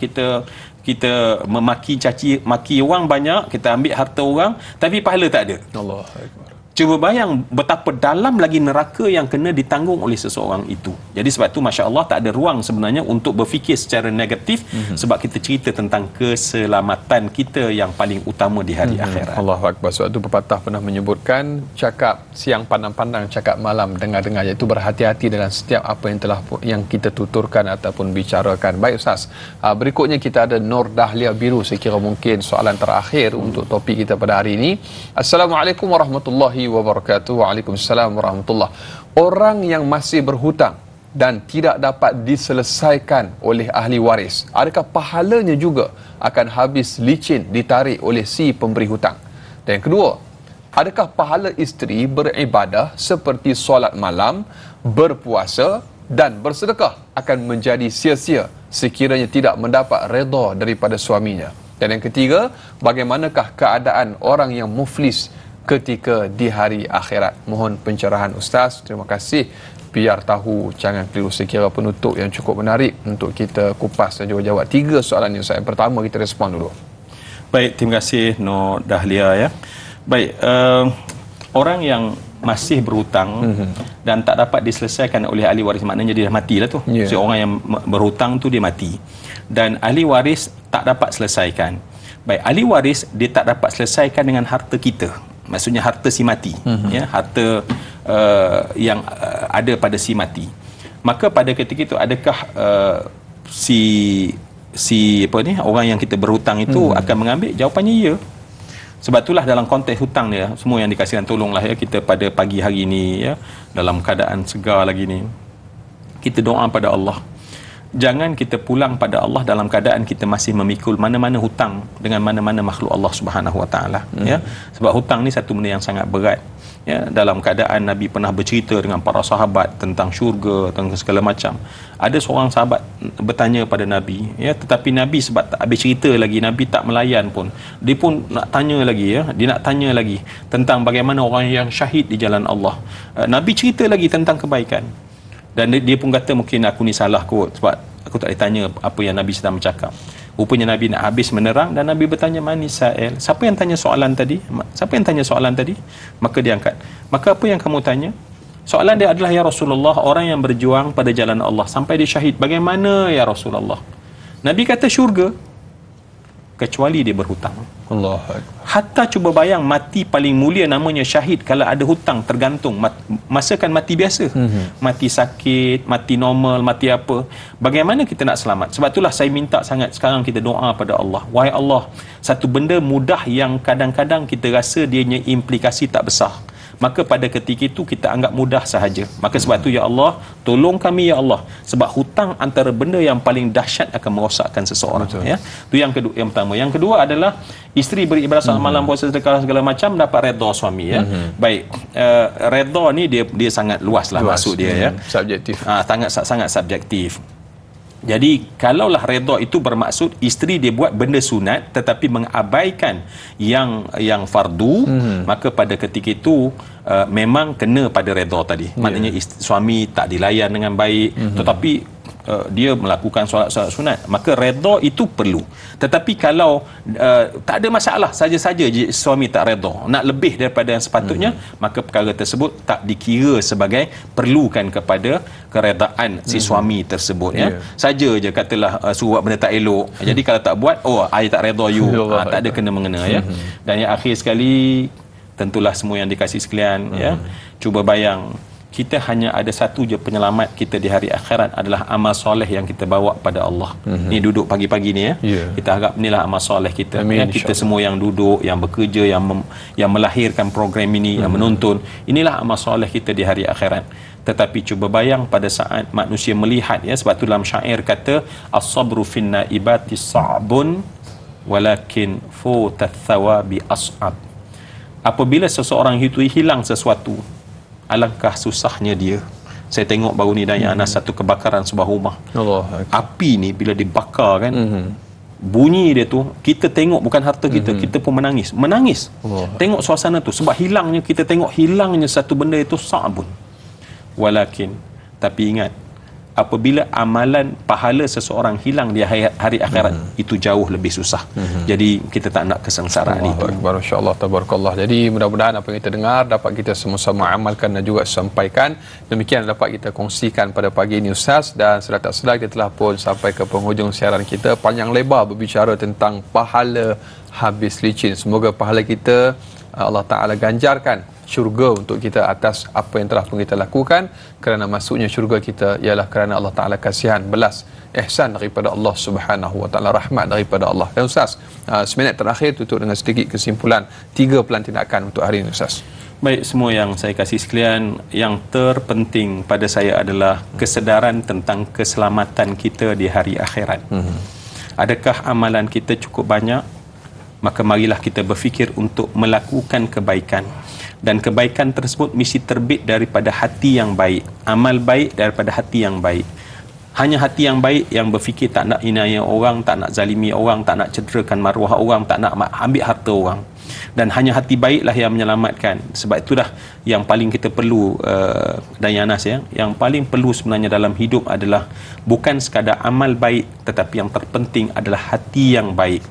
kita memaki caci maki orang banyak, kita ambil harta orang tapi pahala tak ada. Allahuakbar. Cuba bayang betapa dalam lagi neraka yang kena ditanggung oleh seseorang itu. Jadi sebab tu Masya Allah tak ada ruang sebenarnya untuk berfikir secara negatif, sebab kita cerita tentang keselamatan kita yang paling utama di hari akhirat. Allahuakbar. Sebab tu pepatah pernah menyebutkan, cakap siang pandang-pandang, cakap malam dengar-dengar, iaitu berhati-hati dalam setiap apa yang kita tuturkan ataupun bicarakan. Baik Ustaz, berikutnya kita ada Nur Dahlia Biru. Saya kira mungkin soalan terakhir untuk topik kita pada hari ini. Assalamualaikum warahmatullahi wabarakatuh. Waalaikumsalam warahmatullahi. Orang yang masih berhutang dan tidak dapat diselesaikan oleh ahli waris, adakah pahalanya juga akan habis licin ditarik oleh si pemberi hutang? Dan yang kedua, adakah pahala isteri beribadah seperti solat malam, berpuasa dan bersedekah akan menjadi sia-sia sekiranya tidak mendapat redha daripada suaminya? Dan yang ketiga, bagaimanakah keadaan orang yang muflis ketika di hari akhirat? Mohon pencerahan Ustaz. Terima kasih. Biar tahu, jangan keliru sekira penutup yang cukup menarik untuk kita kupas dan juga jawab 3 soalan ni Ustaz. Yang pertama kita respon dulu. Baik, terima kasih Nur Dahlia ya. Baik, orang yang masih berhutang dan tak dapat diselesaikan oleh ahli waris, maknanya dia dah matilah tu. Yeah. So orang yang berhutang tu dia mati. Dan ahli waris tak dapat selesaikan. Baik, ahli waris dia tak dapat selesaikan dengan harta kita. Maksudnya harta si mati, ya, harta yang ada pada si mati. Maka pada ketika itu adakah si apa ni, orang yang kita berhutang itu akan mengambil? Jawapannya ya. Sebab itulah dalam konteks hutang dia, semua yang dikasihkan tolonglah ya kita pada pagi hari ini ya, dalam keadaan segar lagi ni, kita doa pada Allah. Jangan kita pulang pada Allah dalam keadaan kita masih memikul mana-mana hutang dengan mana-mana makhluk Allah Subhanahu Wa Taala ya. Sebab hutang ni satu benda yang sangat berat. Ya, dalam keadaan Nabi pernah bercerita dengan para sahabat tentang syurga, tentang segala macam. Ada seorang sahabat bertanya pada Nabi, ya, tetapi Nabi sebab tak habis cerita lagi, Nabi tak melayan pun. Dia pun nak tanya lagi ya, dia nak tanya lagi tentang bagaimana orang yang syahid di jalan Allah. Nabi cerita lagi tentang kebaikan. Dan dia pun kata mungkin aku ni salah kot sebab aku tak ditanya apa yang Nabi sedang bercakap. Rupanya Nabi nak habis menerang dan Nabi bertanya, "Mani sa'il?" Siapa yang tanya soalan tadi? Siapa yang tanya soalan tadi? Maka dia angkat. "Maka apa yang kamu tanya?" Soalan dia adalah, "Ya Rasulullah, orang yang berjuang pada jalan Allah sampai dia syahid, bagaimana ya Rasulullah?" Nabi kata syurga, kecuali dia berhutang. Allah. Hatta cuba bayang, mati paling mulia namanya syahid kalau ada hutang tergantung. Masa kan mati biasa, mati sakit, mati normal, mati apa, bagaimana kita nak selamat? Sebab itulah saya minta sangat sekarang kita doa pada Allah. Wahai Allah, satu benda mudah yang kadang-kadang kita rasa dia punya implikasi tak besar, maka pada ketika itu kita anggap mudah sahaja. Maka sebab itu ya Allah, tolong kami ya Allah, sebab hutang antara benda yang paling dahsyat akan merosakkan seseorang. Betul. Ya, itu yang kedua, yang pertama. Yang kedua adalah isteri beribadah solat malam, puasa, sedekah segala macam, dapat redha suami ya. Baik, redha ni dia sangat luas lah maksud dia ya. Subjektif. Sangat subjektif. Jadi kalaulah redha itu bermaksud isteri dia buat benda sunat tetapi mengabaikan yang fardu, maka pada ketika itu memang kena pada redha tadi. Maknanya suami tak dilayan dengan baik, tetapi dia melakukan solat-solat sunat, maka redha itu perlu. Tetapi kalau tak ada masalah, saja-saja je suami tak redha, nak lebih daripada yang sepatutnya, maka perkara tersebut tak dikira sebagai perlukan kepada keredaan si suami tersebut ya. Saja je katalah suruh buat benda tak elok. Jadi kalau tak buat, oh I tak redha you. Tak ada kena mengena ya. Dan yang akhir sekali, tentulah semua yang dikasih sekalian ya, cuba bayang, kita hanya ada satu je penyelamat kita di hari akhirat, adalah amal soleh yang kita bawa pada Allah. Ni duduk pagi-pagi ni ya. Kita harap inilah amal soleh kita. Amin, ya, kita semua yang duduk, yang bekerja, yang melahirkan program ini, yang menonton, inilah amal soleh kita di hari akhirat. Tetapi cuba bayang pada saat manusia melihat ya, sebab tu dalam syair kata as-sabru fin naibati sa'bun walakin futat thawabi as'ab. Apabila seseorang itu hilang sesuatu, alangkah susahnya dia. Saya tengok baru ni Dayang Anas, satu kebakaran sebuah rumah. Allah. Api ni bila dibakar kan, bunyi dia tu, kita tengok bukan harta kita, kita pun menangis. Allah. Tengok suasana tu, sebab hilangnya, kita tengok hilangnya satu benda itu sa'bun. Walakin, tapi ingat, apabila amalan pahala seseorang hilang di hari akhirat, itu jauh lebih susah. Jadi kita tak nak kesengsaraan itu. Masya-Allah, tabarakallah. Jadi mudah-mudahan apa yang kita dengar dapat kita sama-sama amalkan dan juga sampaikan. Demikian dapat kita kongsikan pada pagi ini Ustaz, dan sudah tak sedar kita telah pun sampai ke penghujung siaran kita, panjang lebar berbicara tentang pahala habis licin. Semoga pahala kita Allah Ta'ala ganjarkan syurga untuk kita atas apa yang telah pun kita lakukan, kerana masuknya syurga kita ialah kerana Allah Ta'ala kasihan, belas, ihsan daripada Allah Subhanahu Wa Ta'ala, rahmat daripada Allah. Dan Ustaz, seminit terakhir tutup dengan sedikit kesimpulan 3 pelan tindakan untuk hari ini Ustaz. Baik, semua yang saya kasih sekalian, yang terpenting pada saya adalah kesedaran tentang keselamatan kita di hari akhirat. Adakah amalan kita cukup banyak? Maka marilah kita berfikir untuk melakukan kebaikan, dan kebaikan tersebut mesti terbit daripada hati yang baik, amal baik daripada hati yang baik. Hanya hati yang baik yang berfikir tak nak inaya orang, tak nak zalimi orang, tak nak cederakan maruah orang, tak nak ambil harta orang. Dan hanya hati baiklah yang menyelamatkan. Sebab itulah yang paling kita perlu, Dayanas, ya, yang paling perlu sebenarnya dalam hidup adalah bukan sekadar amal baik, tetapi yang terpenting adalah hati yang baik.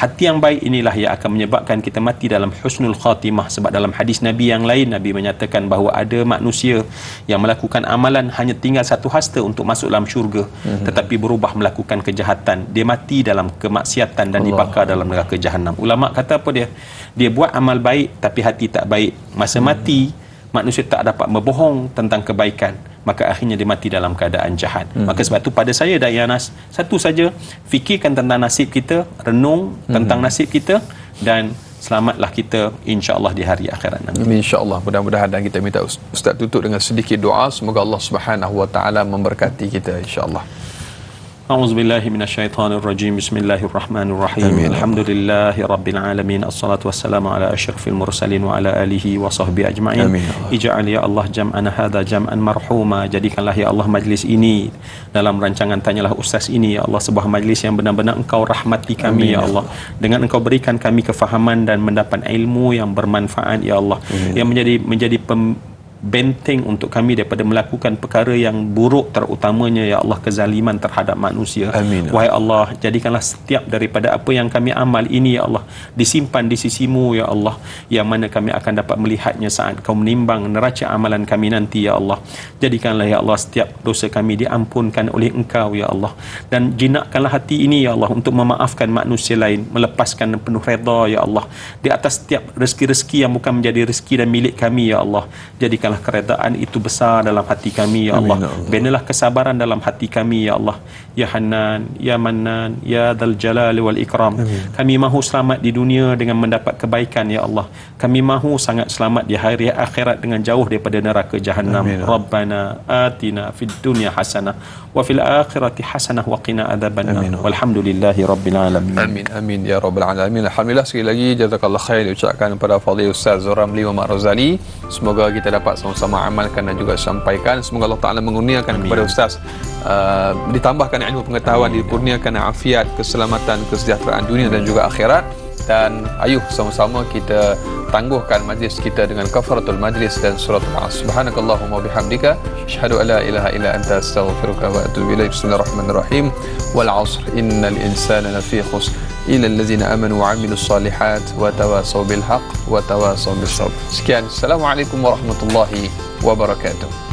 Hati yang baik inilah yang akan menyebabkan kita mati dalam husnul khatimah. Sebab dalam hadis Nabi yang lain, Nabi menyatakan bahawa ada manusia yang melakukan amalan hanya tinggal satu hasta untuk masuk dalam syurga, tetapi berubah melakukan kejahatan, dia mati dalam kemaksiatan dan dibakar dalam neraka jahanam. Ulama kata apa dia? Dia buat amal baik tapi hati tak baik. Masa mati, manusia tak dapat berbohong tentang kebaikan, maka akhirnya dia mati dalam keadaan jahat. Maka sebab itu pada saya, Dayanas, satu saja, fikirkan tentang nasib kita, renung tentang nasib kita, dan selamatlah kita insya-Allah di hari akhirat nanti. Insya-Allah, mudah-mudahan. Dan kita minta Ustaz tutup dengan sedikit doa, semoga Allah Subhanahu wa taala memberkati kita insya-Allah. A'udzubillahi minasyaitonirrajim. Bismillahirrahmanirrahim. Alhamdulillahi rabbil alamin. Assalatu wassalamu ala asyrafil mursalin wa ala alihi wa sahbihi ajma'in. Ij'al ya Allah jam'ana hadza jam'an marhuma. Jadikanlah ya Allah majlis ini dalam rancangan Tanyalah Ustaz ini ya Allah sebuah majlis yang benar-benar Engkau rahmati kami ya Allah. Dengan Engkau berikan kami kefahaman dan mendapat ilmu yang bermanfaat ya Allah. Yang menjadi benteng untuk kami daripada melakukan perkara yang buruk, terutamanya ya Allah kezaliman terhadap manusia. Wahai Allah, jadikanlah setiap daripada apa yang kami amal ini ya Allah disimpan di sisimu ya Allah, yang mana kami akan dapat melihatnya saat Kau menimbang neraca amalan kami nanti ya Allah. Jadikanlah ya Allah setiap dosa kami diampunkan oleh Engkau ya Allah, dan jinakkanlah hati ini ya Allah untuk memaafkan manusia lain, melepaskan penuh redha ya Allah di atas setiap rezeki-rezeki yang bukan menjadi rezeki dan milik kami ya Allah. Jadikanlah keredaan itu besar dalam hati kami ya Allah. Binalah kesabaran dalam hati kami ya Allah. Ya Hanan, Ya Mannan, Ya Dzal Jalali wal Ikram. Kami mahu selamat di dunia dengan mendapat kebaikan ya Allah. Kami mahu sangat selamat di hari akhirat dengan jauh daripada neraka jahanam. Rabbana atina fid dunya hasanah wa fil akhirati hasanah wa qina adzabannar. Walhamdulillahi rabbil alamin. Amin amin ya rabbal alamin. Alhamdulillah, sekali lagi jazakallah khair diucapkan kepada Fadhil Ustaz Ramli Muhammad Razali. Semoga kita dapat sama-sama amalkan dan juga sampaikan. Semoga Allah Ta'ala mengurniakan kepada Ustaz ditambahkan ilmu pengetahuan, dikurniakan afiat, keselamatan, kesejahteraan dunia dan juga akhirat. Dan ayuh sama-sama kita tangguhkan majlis kita dengan kafaratul majlis dan suratul As. Subhanakallahumma bihamdika asyhadu an la ilaha illa anta astaghfiruka wa atubu ilaik. Bismillahirrahmanirrahim. Wal 'asr innal insana lafi khusr illa allazina amanu wa 'amilus solihat wa tawasaw bil haqq wa tawasaw bis sabr. Sekian, assalamualaikum warahmatullahi wabarakatuh.